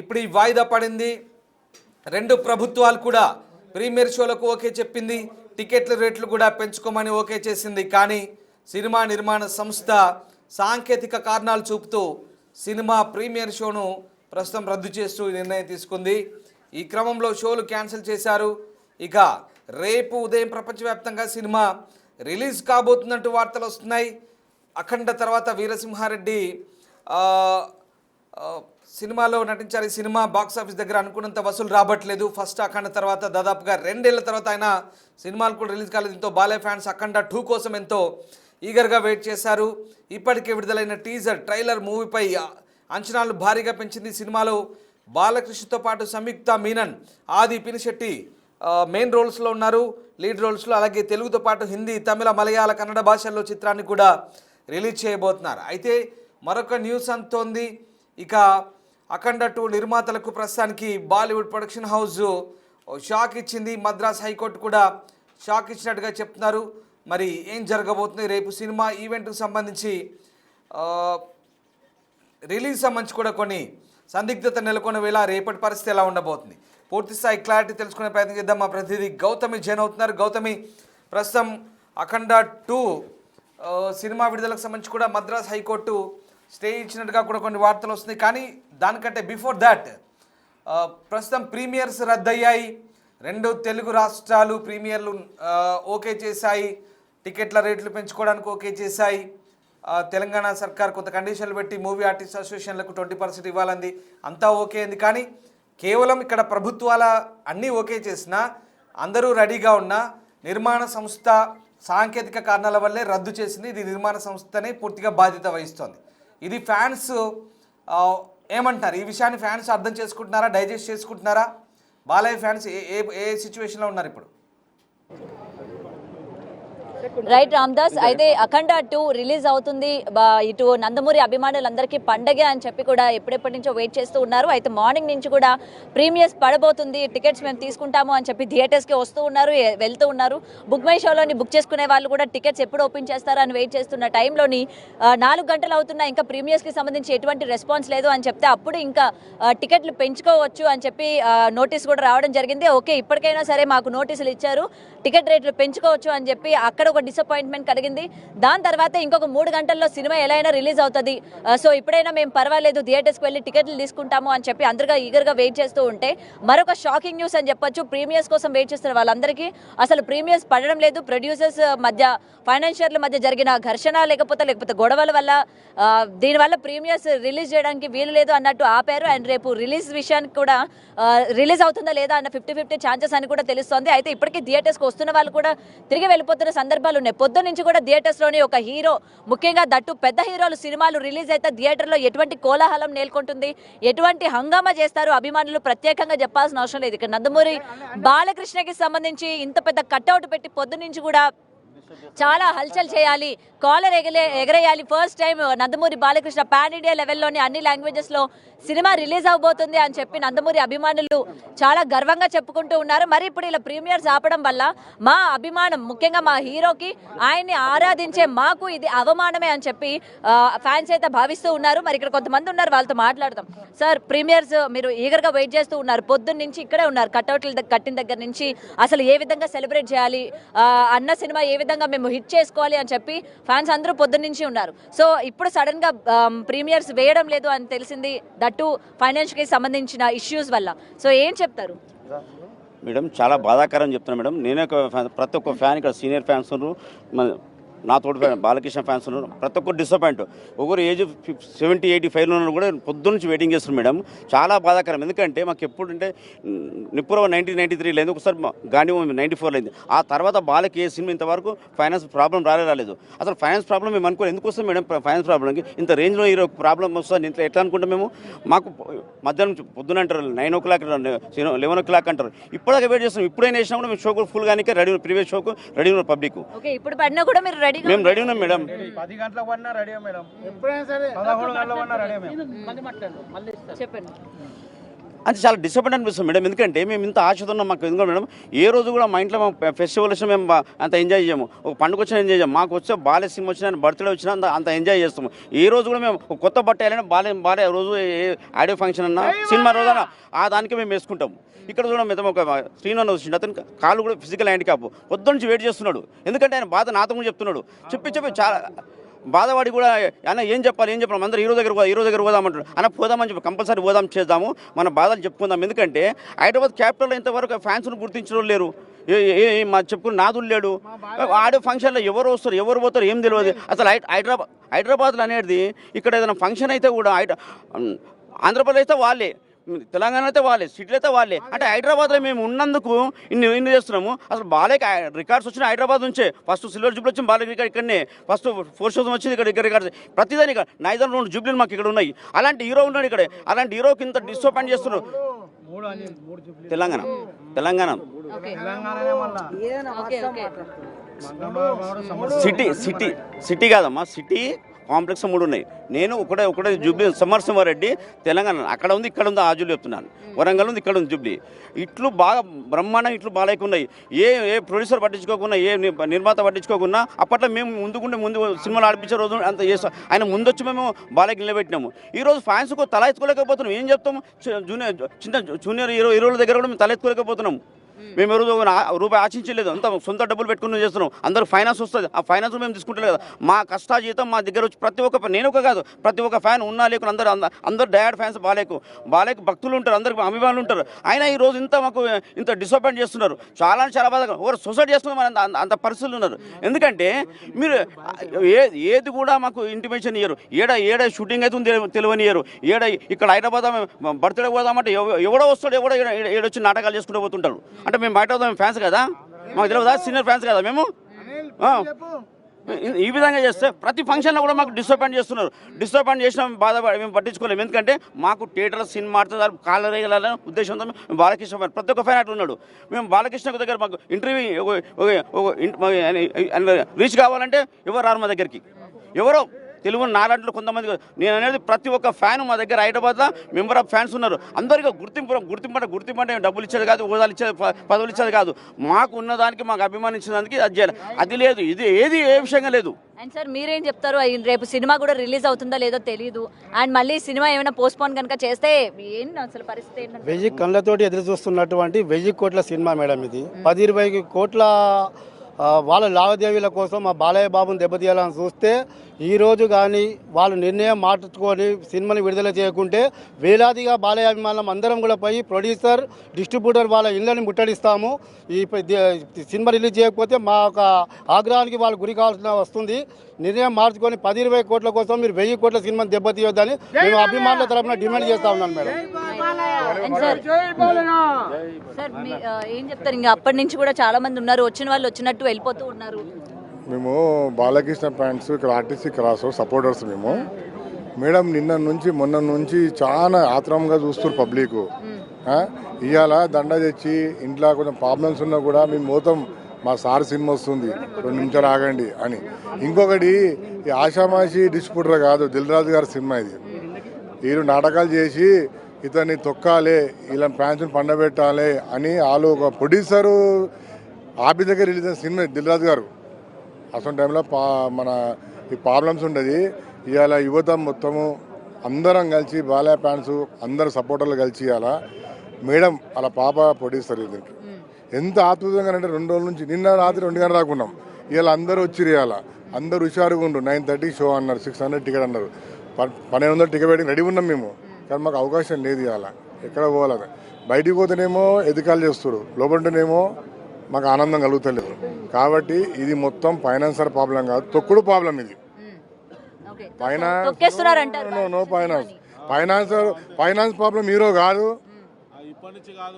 ఇప్పుడు ఈ వాయిదా పడింది. రెండు ప్రభుత్వాలు కూడా ప్రీమియర్ షోలకు ఓకే చెప్పింది, టికెట్ల రేట్లు కూడా పెంచుకోమని ఓకే చేసింది. కానీ సినిమా నిర్మాణ సంస్థ సాంకేతిక కారణాలు చూపుతూ సినిమా ప్రీమియర్ షోను ప్రస్తుతం రద్దు చేస్తూ నిర్ణయం తీసుకుంది. ఈ క్రమంలో షోలు క్యాన్సిల్ చేశారు. ఇక రేపు ఉదయం ప్రపంచవ్యాప్తంగా సినిమా రిలీజ్ కాబోతున్నట్టు వార్తలు వస్తున్నాయి. అఖండ తర్వాత వీరసింహారెడ్డి సినిమాలో నటించారు. ఈ సినిమా బాక్సాఫీస్ దగ్గర అనుకున్నంత వసూలు రాబట్టలేదు. ఫస్ట్ అఖండ తర్వాత దాదాపుగా 2 ఏళ్ల తర్వాత ఆయన సినిమాలు కూడా రిలీజ్ కాలేదు. దీంతో బాలయ్య ఫ్యాన్స్ అఖండ 2 కోసం ఎంతో ఈగర్గా వెయిట్ చేశారు. ఇప్పటికే విడుదలైన టీజర్ ట్రైలర్ మూవీపై అంచనాలు భారీగా పెంచింది. సినిమాలో బాలకృష్ణతో పాటు సంయుక్త మీనన్, ఆది పినిశెట్టి మెయిన్ రోల్స్లో ఉన్నారు, లీడ్ రోల్స్లో. అలాగే తెలుగుతో పాటు హిందీ, తమిళ, మలయాళ, కన్నడ భాషల్లో చిత్రాన్ని కూడా రిలీజ్ చేయబోతున్నారు. అయితే మరొక న్యూస్ అంతోంది. ఇక అఖండ 2 నిర్మాతలకు ప్రస్తుతానికి బాలీవుడ్ ప్రొడక్షన్ హౌస్ షాక్ ఇచ్చింది. మద్రాస్ హైకోర్టు కూడా షాక్ ఇచ్చినట్టుగా చెప్తున్నారు. మరి ఏం జరగబోతుంది, రేపు సినిమా ఈవెంట్కు సంబంధించి రిలీజ్ సంబంధించి కూడా కొన్ని సందిగ్ధత నెలకొన్న వేళ రేపటి పరిస్థితి ఎలా ఉండబోతుంది, పూర్తి స్థాయి క్లారిటీ తెలుసుకునే ప్రయత్నం చేద్దాం. మా ప్రతినిధి గౌతమి జైన్ అవుతున్నారు. గౌతమి, ప్రస్తుతం అఖండ 2 సినిమా విడుదలకు సంబంధించి కూడా మద్రాస్ హైకోర్టు స్టే ఇచ్చినట్టుగా కూడా కొన్ని వార్తలు వస్తున్నాయి. కానీ దానికంటే బిఫోర్ దాట్ ప్రస్తుతం ప్రీమియర్స్ రద్దయ్యాయి. 2 తెలుగు రాష్ట్రాలు ప్రీమియర్లు ఓకే చేశాయి. టికెట్ల రేట్లు పెంచుకోవడానికి ఓకే చేశాయి. తెలంగాణ సర్కార్ కొంత కండిషన్లు పెట్టి మూవీ ఆర్టిస్ట్ అసోసియేషన్లకు 20% ఇవ్వాలంది. అంతా ఓకే అయింది. కానీ కేవలం ఇక్కడ ప్రభుత్వాల అన్నీ ఓకే చేసినా, అందరూ రెడీగా ఉన్న నిర్మాణ సంస్థ సాంకేతిక కారణాల వల్లే రద్దు చేసింది. ఇది నిర్మాణ సంస్థనే పూర్తిగా బాధ్యత వహిస్తోంది. ఇది ఫ్యాన్స్ ఏమంటున్నారు? ఈ విషయాన్ని ఫ్యాన్స్ అర్థం చేసుకుంటున్నారా, డైజెస్ట్ చేసుకుంటున్నారా? బాలయ్య ఫ్యాన్స్ ఏ ఏ సిచ్యువేషన్లో ఉన్నారు ఇప్పుడు? రైట్ రామ్దాస్, అయితే అఖండ 2 రిలీజ్ అవుతుంది. ఇటు నందమూరి అభిమానులందరికీ పండగే అని చెప్పి కూడా ఎప్పుడెప్పటి నుంచో వెయిట్ చేస్తూ ఉన్నారు. అయితే మార్నింగ్ నుంచి కూడా ప్రీమియర్స్ పడబోతుంది, టికెట్స్ మేము తీసుకుంటాము అని చెప్పి థియేటర్స్కి వస్తూ ఉన్నారు, వెళ్తూ ఉన్నారు. బుక్ మై షోలోని బుక్ చేసుకునే వాళ్ళు కూడా టికెట్స్ ఎప్పుడు ఓపెన్ చేస్తారా అని వెయిట్ చేస్తున్న టైంలోని 4 గంటలు అవుతున్నా ఇంకా ప్రీమియర్స్కి సంబంధించి ఎటువంటి రెస్పాన్స్ లేదు అని చెప్తే అప్పుడు ఇంకా టికెట్లు పెంచుకోవచ్చు అని చెప్పి నోటీస్ కూడా రావడం జరిగింది. ఓకే, ఇప్పటికైనా సరే మాకు నోటీసులు ఇచ్చారు, టికెట్ రేట్లు పెంచుకోవచ్చు అని చెప్పి అక్కడ ఒక డిసప్పాయింట్మెంట్ కలిగింది. దాని తర్వాత ఇంకొక 3 గంటల్లో సినిమా ఎలా అయినా రిలీజ్ అవుతుంది, సో ఇప్పుడైనా మేము పర్వాలేదు థియేటర్స్కి వెళ్ళి టికెట్లు తీసుకుంటాము అని చెప్పి అందరుగా ఈగర్గా వెయిట్ చేస్తూ ఉంటే మరొక షాకింగ్ న్యూస్ అని చెప్పొచ్చు. ప్రీమియర్స్ కోసం వెయిట్ చేస్తున్న వాళ్ళందరికీ అసలు ప్రీమియర్స్ పడడం లేదు. ప్రొడ్యూసర్స్ మధ్య, ఫైనాన్షియర్ల మధ్య జరిగిన ఘర్షణ లేకపోతే గొడవల వల్ల దీనివల్ల ప్రీమియర్స్ రిలీజ్ చేయడానికి వీలు లేదు అన్నట్టు ఆపారు. అండ్ రేపు రిలీజ్ విషయానికి కూడా రిలీజ్ అవుతుందా లేదా అన్న 50-50 ఛాన్సెస్ అని కూడా తెలుస్తోంది. అయితే ఇప్పటికీ థియేటర్స్కి వస్తున్న వాళ్ళు కూడా తిరిగి వెళ్ళిపోతున్న సందర్భాలు ఉన్నాయి. పొద్దున్న నుంచి కూడా థియేటర్స్లోని ఒక హీరో, ముఖ్యంగా దట్టు పెద్ద హీరోలు సినిమాలు రిలీజ్ అయితే థియేటర్లో ఎటువంటి కోలాహలం నెలకొంటుంది, ఎటువంటి హంగామా చేస్తారు అభిమానులు ప్రత్యేకంగా చెప్పాల్సిన అవసరం లేదు. ఇక్కడ నందమూరి బాలకృష్ణకి సంబంధించి ఇంత పెద్ద కట్అవుట్ పెట్టి పొద్దు నుంచి కూడా చాలా హల్చల్ చేయాలి, కాలర్ ఎగరేయాలి. First time Nandamuri Balakrishna pan India లెవెల్లోని అన్ని లాంగ్వేజెస్లో సినిమా రిలీజ్ అవబోతుంది అని చెప్పి నందమూరి అభిమానులు చాలా గర్వంగా చెప్పుకుంటూ ఉన్నారు. మరి ఇప్పుడు ఇలా ప్రీమియర్స్ ఆపడం వల్ల మా అభిమానం, ముఖ్యంగా మా హీరోకి, ఆయన్ని ఆరాధించే మాకు ఇది అవమానమే అని చెప్పి ఫ్యాన్స్ అయితే భావిస్తూ ఉన్నారు. మరి ఇక్కడ కొంతమంది ఉన్నారు, వాళ్ళతో మాట్లాడదాం. సార్, ప్రీమియర్స్ మీరు ఈగర్గా వెయిట్ చేస్తూ ఉన్నారు, పొద్దున్న నుంచి ఇక్కడే ఉన్నారు, కట్అవుట్లు కట్టిన దగ్గర నుంచి అసలు ఏ విధంగా సెలబ్రేట్ చేయాలి, అన్న సినిమా ఏ విధంగా మేము హిట్ చేసుకోవాలి అని చెప్పి ఫ్యాన్స్ అందరూ పొద్దున్న నుంచి ఉన్నారు. సో ఇప్పుడు సడన్ గా ప్రీమియర్స్ వేయడం లేదు అని తెలిసింది, దట్టు ఫైనాన్షియల్కి సంబంధించిన ఇష్యూస్ వల్ల. సో ఏం చెప్తారు మేడం? చాలా బాధాకరం చెప్తున్నా మేడం. నేనే ప్రతి ఒక్క ఫ్యాన్, ఇక్కడ సీనియర్ ఫ్యాన్స్ ఉన్నారు, నా తోటి బాలకృష్ణ ఫ్యాన్స్ ఉన్నారు, ప్రతి ఒక్కరు డిసప్పాయింట్. ఒకరు ఏజ్ 70-85 ఉన్న కూడా పొద్దు నుంచి వెయిటింగ్ చేస్తున్నారు మేడం. చాలా బాధాకరం. ఎందుకంటే మాకు ఎప్పుడంటే నిప్పురవ 1993 లేదు, ఒకసారి గాంధీ 94 అయింది. ఆ తర్వాత బాలకి ఏ సినిమా ఇంతవరకు ఫైనాన్స్ ప్రాబ్లం రాలేదు. అసలు ఫైనాన్స్ ప్రాబ్లం మేము అనుకోలేదు. ఎందుకు వస్తుంది మేడం ఫైనాన్స్ ప్రాబ్లంకి? ఇంత రేంజ్లో హీరో ప్రాబ్లం వస్తుంది ఇంట్లో ఎట్లా అనుకుంటాం మేము? మాకు మధ్యాహ్నం పొద్దున అంటారు 9 o'clock 11 o'clock అంటారు. ఇప్పటికే వెయిట్ చేస్తున్నాం. ఇప్పుడైనా వేసినా కూడా మేము షోకు ఫుల్ కానీ రెడీ, ప్రీవియస్ షోకు రెడీ ఉన్నారు పబ్లిక్. ఓకే, ఇప్పుడు పడినా కూడా మీరు రెడీ? మేము రెడీ ఉన్నాం మేడం. 10 గంటలకు పడినా రెడీ మేడం, ఎప్పుడైనా సరే 11 గంటలకు పడినా రెడీ మేడం. చెప్పండి. అది చాలా డిసప్పాయింట్ అనిపిస్తుంది మేడం. ఎందుకంటే మేము ఇంత ఆశతో ఉన్నాం. మాకు ఎందుకంటే మేడం ఏ రోజు కూడా మా ఇంట్లో ఫెస్టివల్ వచ్చినా మేము అంత ఎంజాయ్ చేయము. ఒక పండుగ వచ్చినా ఎంజాయ్ చేయము. మాకు వచ్చే బాలే సినిమా వచ్చినా, బర్త్డే వచ్చినా అంత ఎంజాయ్ చేస్తాము. ఏ రోజు కూడా మేము కొత్త బట్ట వేయాలని బాలే రోజు ఆడియో ఫంక్షన్ అన్నా, సినిమా రోజన్నా ఆ దానికి మేము వేసుకుంటాము. ఇక్కడ చూడడం మిగతా ఒక శ్రీనాథ్ వచ్చిండు, అతను కాళ్ళు కూడా ఫిజికల్ హ్యాండిక్యాప్, పొద్దు నుంచి వెయిట్ చేస్తున్నాడు. ఎందుకంటే ఆయన బాధ నాతో కూడా చెప్తున్నాడు. చెప్పి చాలా బాధవాడి కూడా అన్న ఏం చెప్పాలి అందరూ హీరో దగ్గర పోదామంటాడు. అన్న పోదామని చెప్పి కంపల్సరీ పోదాం, చేద్దాము, మన బాధలు చెప్పుకుందాం. ఎందుకంటే హైదరాబాద్ క్యాపిటల్లో ఇంతవరకు ఫ్యాన్స్ను గుర్తించడం లేరు. మా చెప్పుకుని నాదులు లేడు. ఆడే ఫంక్షన్లో ఎవరు వస్తారు, ఎవరు పోతారు ఏం తెలియదు. అసలు హైదరాబాద్లో అనేది ఇక్కడ ఏదైనా ఫంక్షన్ అయితే కూడా ఆంధ్రప్రదేశ్ అయితే వాళ్ళే, తెలంగాణ అయితే వాళ్ళే, సిటీలు అయితే వాళ్ళే. అంటే హైదరాబాద్లో మేము ఉన్నందుకు ఇన్ని చేస్తున్నాము. అసలు బాలేకి రికార్డ్స్ వచ్చిన హైదరాబాద్ నుంచే. ఫస్ట్ సిల్వర్ జూబ్లీ వచ్చింది బాలే రికార్డ్ ఇక్కడనే, ఫస్ట్ 4 shows వచ్చింది ఇక్కడ రికార్డ్స్. ప్రతిదాని ఇక్కడ నైజాం 2 జూబ్లీలు మాకు ఇక్కడ ఉన్నాయి. అలాంటి హీరో ఉన్నాడు ఇక్కడ. అలాంటి హీరోకి ఇంత డిసప్పాయింట్ చేస్తున్నారు. తెలంగాణ సిటీ కాదమ్మా, సిటీ కాంప్లెక్స్ 3 ఉన్నాయి. నేను ఒకటే జూబ్లీ సమరసింహారెడ్డి తెలంగాణ, అక్కడ ఉంది ఇక్కడ ఉంది ఆజులు చెప్తున్నాను. వరంగల్ ఉంది ఇక్కడ ఉంది జూబ్లీ. ఇట్లు బాగా బ్రహ్మాండంగా ఇట్లు బాగాలేకు ఉన్నాయి. ఏ ప్రొడ్యూసర్ పట్టించుకోకుండా, ఏ నిర్మాత పట్టించుకోకుండా అప్పట్లో మేము ముందు సినిమాలు ఆడిపించే రోజు అంత చేస్తాం. ఆయన ముందొచ్చి మేము బాలకి నిలబెట్టినాము. ఈరోజు ఫ్యాన్స్కు తల ఎత్తుకోలేకపోతున్నాం. ఏం చెప్తాము? జూనియర్ హీరోల దగ్గర కూడా మేము తల ఎత్తుకోలేకపోతున్నాము. మేము ఎవరు రూపాయి ఆశించలేదు. అంతా సొంత డబ్బులు పెట్టుకుని చేస్తున్నాం. అందరూ ఫైనాన్స్ వస్తుంది, ఆ ఫైనాన్స్ మేము తీసుకుంటలేదు కదా. మా కష్టాజీతం మా దగ్గర వచ్చి ప్రతి ఒక్క, నేను ఒక కాదు, ప్రతి ఒక్క ఫ్యాన్ ఉన్నా లేకుండా అందరు డయాడ్ ఫ్యాన్స్ బాలేకు భక్తులు ఉంటారు, అందరికి అభిమానులు ఉంటారు. అయినా ఈరోజు మాకు ఇంత డిసప్పాయింట్ చేస్తున్నారు. చాలా బాధగా ఓవర్ సొసైటీ చేస్తున్నారు. అంత పరిస్థితులు ఉన్నారు. ఎందుకంటే మీరు ఏది కూడా మాకు ఇంటిమేషన్ ఇయ్యరు. ఏడ షూటింగ్ అయితే తెలియనియరు. ఇక్కడ హైదరాబాద్ బర్త్డే పోదామంటే ఎవడో వస్తాడు, ఏడొచ్చి నాటకాలు చేసుకుంటూ పోతుంటారు. అంటే మేము బయట మేము ఫ్యాన్స్ కదా, మాకు తెలియదా? సీనియర్ ఫ్యాన్స్ కదా మేము. ఈ విధంగా చేస్తే ప్రతి ఫంక్షన్లో కూడా మాకు డిసప్పాయింట్ చేస్తున్నారు. డిసప్పాయింట్ చేసిన బాధ మేము పట్టించుకోలేము. ఎందుకంటే మాకు థియేటర్లో సినిమా ఆడితే కాళ్ళ రేయాలనే ఉద్దేశంతో మేము బాలకృష్ణ ఫ్యాన్, ప్రతి ఒక్క ఫ్యాన్ అట్లా ఉన్నాడు. మేము బాలకృష్ణ దగ్గర మాకు ఇంటర్వ్యూ రీచ్ కావాలంటే ఎవరు రారు మా దగ్గరికి. ఎవరో తెలుగు నాలాంటి కొంతమంది, నేను అనేది ప్రతి ఒక్క ఫ్యాన్ మా దగ్గర హైదరాబాద్లో మెంబర్ ఆఫ్ ఫ్యాన్స్ ఉన్నారు. అందరికీ గుర్తింపు అంటే డబ్బులు ఇచ్చేది కాదు, హోదాలు ఇచ్చేది, పదవులు ఇచ్చేది కాదు. మాకు ఉన్నదానికి, మాకు అభిమానించడానికి అది చేయాలి. అది లేదు, ఇది ఏది ఏ విషయంగా లేదు. అండ్ సార్ మీరేం చెప్తారు? రేపు సినిమా కూడా రిలీజ్ అవుతుందో లేదో తెలియదు. అండ్ మళ్ళీ సినిమా ఏమైనా పోస్ట్ పోన్ కనుక చేస్తే ఏంటి అసలు పరిస్థితి ఏంటంటే? 1000 కళ్ళతోటి ఎదురు చూస్తున్నటువంటి 1000 కోట్ల సినిమా మేడం ఇది. 10-20 కోట్ల వాళ్ళ లావాదేవీల కోసం మా బాలయ్య బాబుని దెబ్బతీయాలని చూస్తే ఈరోజు కానీ వాళ్ళు నిర్ణయం మార్చుకొని సినిమాని విడుదల చేయకుంటే వేలాదిగా బాలయ్య అభిమానులం అందరం కూడా పోయి ప్రొడ్యూసర్, డిస్ట్రిబ్యూటర్ వాళ్ళ ఇళ్ళని ముట్టడిస్తాము. ఈ సినిమా రిలీజ్ చేయకపోతే మా యొక్క ఆగ్రహానికి వాళ్ళు గురి కావాల్సిన వస్తుంది. నిర్ణయం మార్చుకొని 10-20 కోట్ల కోసం మీరు 1000 కోట్ల సినిమాని దెబ్బతీయొద్దని మేము అభిమానుల తరఫున డిమాండ్ చేస్తా ఉన్నాను మేడం. సార్ ఏం చెప్తారు? ఇంకా అప్పటి నుంచి కూడా చాలా మంది ఉన్నారు, వచ్చిన వాళ్ళు వచ్చినట్టు వెళ్ళిపోతూ ఉన్నారు. మేము బాలకృష్ణ ఫ్యాన్స్ ఇక్కడ ఆర్టీసీ క్రాస్ సపోర్టర్స్ మేము. మేడం మొన్న నుంచి చాలా ఆత్రంగా చూస్తారు పబ్లిక్. ఇవాళ దండ తెచ్చి ఇంట్లో కొంచెం ప్రాబ్లమ్స్ ఉన్నా కూడా మేము మొత్తం మా సార్ సినిమా వస్తుంది 2 నిమిషాలు ఆగండి అని. ఇంకొకటి ఈ ఆషామాషి డిస్ట్రిబ్యూటర్ కాదు, దిల్ రాజు గారి సినిమా ఇది. వీళ్ళు నాటకాలు చేసి ఇతన్ని తొక్కాలి, ఇలా ఫ్యాన్స్ని పండబెట్టాలి అని వాళ్ళు ఒక ప్రొడ్యూసరు ఆఫీస్ దగ్గర రిలీజ్ అయిన సినిమా దిల్ రాజు గారు. అసలు టైంలో మన ఈ ప్రాబ్లమ్స్ ఉండేది. ఇవాళ యువత మొత్తము అందరం కలిసి బాలయ్య ఫ్యాన్స్ అందరు సపోర్టర్లు కలిసి ఇవాళ మేడం అలా పాప ప్రొడ్యూసర్ దీనికి ఎంత ఆతృతంగా అంటే 2 రోజుల నుంచి, నిన్న రాత్రి 2 గంటలు రాకున్నాం. ఇవాళ అందరూ వచ్చి ఇవాళ అందరూ హుషారుగా ఉండు. 9:30 షో అన్నారు, 600 టికెట్ అన్నారు, 1200 టికెట్ పెట్టి రెడీ ఉన్నాం మేము. కానీ మాకు అవకాశం లేదు ఇవాళ. ఎక్కడ పోవాలి? బయటికి పోతేనేమో ఎదికాలు చేస్తారు, లోపలినేమో మాకు ఆనందం కలుగుతలేదు. కాబట్టి ఇది మొత్తం ఫైనాన్సర్ ప్రాబ్లం కాదు, తొక్కుడు ప్రాబ్లం ఇది. నో ఫైనాన్స్ ప్రాబ్లం హీరో కాదు,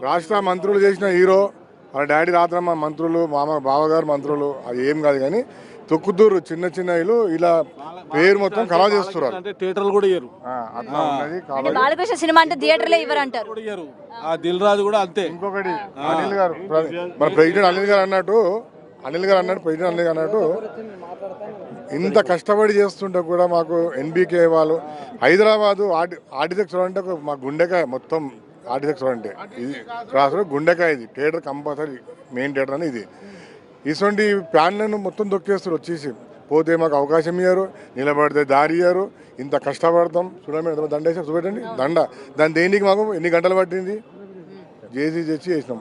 రాష్ట్ర మంత్రులు చేసిన హీరో, వాళ్ళ డాడీ రాత్రమ్మ మంత్రులు, బావగారు మంత్రులు, అది ఏం కాదు. కానీ తొక్కుదూరు చిన్న చిన్న ఇల్లు ఇలా పేరు మొత్తం ఖరాబ్ చేస్తున్నారు. థియేటర్లు కూడా ఇయ్యరు. అట్లా ఉన్నది. బాలకృష్ణ సినిమా అంటే థియేటర్లో ఇవ్వరంటారు. ఆ దిల్ రాజు కూడా అంతే. ఇంకొకటి అనిల్ గారు, మన ప్రెసిడెంట్ అనిల్ గారు అన్నట్టు ప్రెసిడెంట్ అనిల్ గారు అన్నట్టు ఇంత కష్టపడి చేస్తుంటే కూడా మాకు ఎన్బీకే వాళ్ళు హైదరాబాదు ఆర్టిటెక్చర్ అంటే మా గుండెకాయ, మొత్తం ఆర్టిటెక్చర్ అంటే ఇది రాష్ట్రంలో గుండెకాయ. ఇది థియేటర్ కంపల్సరీ మెయిన్ థియేటర్ అని ఇది. ఇటువంటి ప్యాన్లను మొత్తం దొక్కేస్తారు వచ్చేసి. పోతే మాకు అవకాశం ఇయ్యారు, నిలబడితే దారి ఇయ్యారు. ఇంత కష్టపడతాం. చూడండి దండ వేసారు, చూపెట్టండి దండ. దాని దేనికి మాకు ఎన్ని గంటలు పట్టింది, చేసి చేసినాం.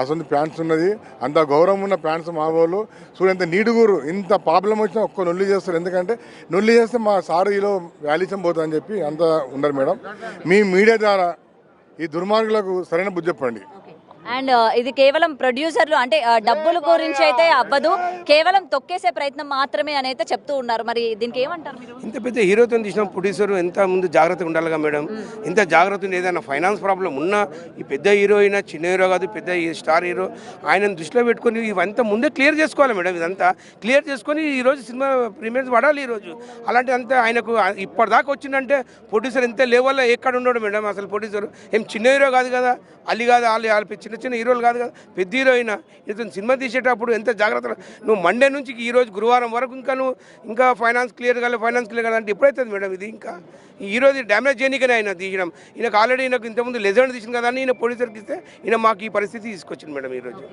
అసలు ప్యాంట్స్ ఉన్నది, అంత గౌరవం ఉన్న ప్యాంట్స్ మా వాళ్ళు. చూడండి ఎంత నీటుగురు. ఇంత ప్రాబ్లం వచ్చినా ఒక్క నొల్లి చేస్తారు. ఎందుకంటే నొల్లి చేస్తే మా సారు ఈలో వ్యాలీసం పోతుందని చెప్పి అంత ఉండరు మేడం. మీ మీడియా ద్వారా ఈ దుర్మార్గులకు సరైన బుద్ధి చెప్పండి. అండ్ ఇది కేవలం ప్రొడ్యూసర్లు అంటే డబ్బుల గురించి అయితే అవ్వదు, కేవలం తొక్కేసే ప్రయత్నం మాత్రమే అని అయితే చెప్తూ ఉన్నారు. మరి దీనికి ఏమంటారు మీరు? ఇంత పెద్ద హీరోతో తీసిన ప్రొడ్యూసర్ ఎంత ముందు జాగ్రత్తగా ఉండాలిగా మేడం. ఇంత జాగ్రత్త ఉంది. ఏదైనా ఫైనాన్స్ ప్రాబ్లం ఉన్నా ఈ పెద్ద హీరో అయినా చిన్న హీరో కాదు, పెద్ద స్టార్ హీరో, ఆయనను దృష్టిలో పెట్టుకుని ఇవంతా ముందే క్లియర్ చేసుకోవాలి మేడం. ఇదంతా క్లియర్ చేసుకొని ఈరోజు సినిమా ప్రీమియర్స్ పడాలి ఈరోజు. అలాంటి అంతా ఆయనకు ఇప్పటిదాకా వచ్చిందంటే ప్రొడ్యూసర్ ఎంత లెవెల్లో ఎక్కడ ఉన్నాడు మేడం. అసలు ప్రొడ్యూసర్ ఏం చిన్న హీరో కాదు కదా, అల్లి కాదు, వాళ్ళు చిన్న చిన్న హీరోలు కాదు కదా, పెద్ద హీరో అయినా ఇతను సినిమా తీసేటప్పుడు ఎంత జాగ్రత్తగా నువ్వు మండే నుంచి ఈరోజు గురువారం వరకు ఇంకా ఫైనాన్స్ క్లియర్ కాదు అంటే ఎప్పుడైతుంది మేడం ఇది? ఇంకా ఈరోజు డ్యామేజ్ చేయనికనే ఆయన తీయడం. ఈయనకు ఆల్రెడీ ఈయనకు ఇంతకుముందు లెజెండ్ తీసింది కదా అని ఈయన ప్రొడ్యూసర్కి ఇస్తే ఈయన మాకు ఈ పరిస్థితి తీసుకొచ్చింది మేడం ఈరోజు.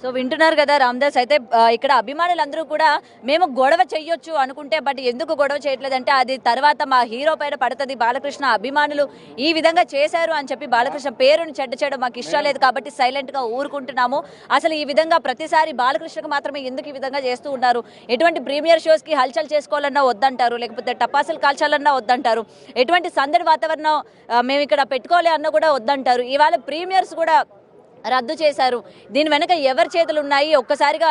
సో వింటున్నారు కదా రామ్దాస్. అయితే ఇక్కడ అభిమానులందరూ కూడా మేము గొడవ చెయ్యొచ్చు అనుకుంటే, బట్ ఎందుకు గొడవ చేయట్లేదంటే అది తర్వాత మా హీరో పైన పడుతుంది. బాలకృష్ణ అభిమానులు ఈ విధంగా చేశారు అని చెప్పి బాలకృష్ణ పేరును చెడ్డ చేయడం మాకు ఇష్టం లేదు కాబట్టి సైలెంట్గా ఊరుకుంటున్నాము. అసలు ఈ విధంగా ప్రతిసారి బాలకృష్ణకు మాత్రమే ఎందుకు ఈ విధంగా చేస్తూ ఉన్నారు? ఎటువంటి ప్రీమియర్ షోస్కి హల్చల్ చేసుకోవాలన్నా వద్దంటారు, లేకపోతే టపాసులు కాల్చాలన్నా వద్దంటారు, ఎటువంటి సందడి వాతావరణం మేము ఇక్కడ పెట్టుకోవాలి అన్న కూడా వద్దంటారు. ఇవాళ ప్రీమియర్స్ కూడా రద్దు చేశారు. దీని వెనక ఎవరి చేతులు ఉన్నాయి? ఒక్కసారిగా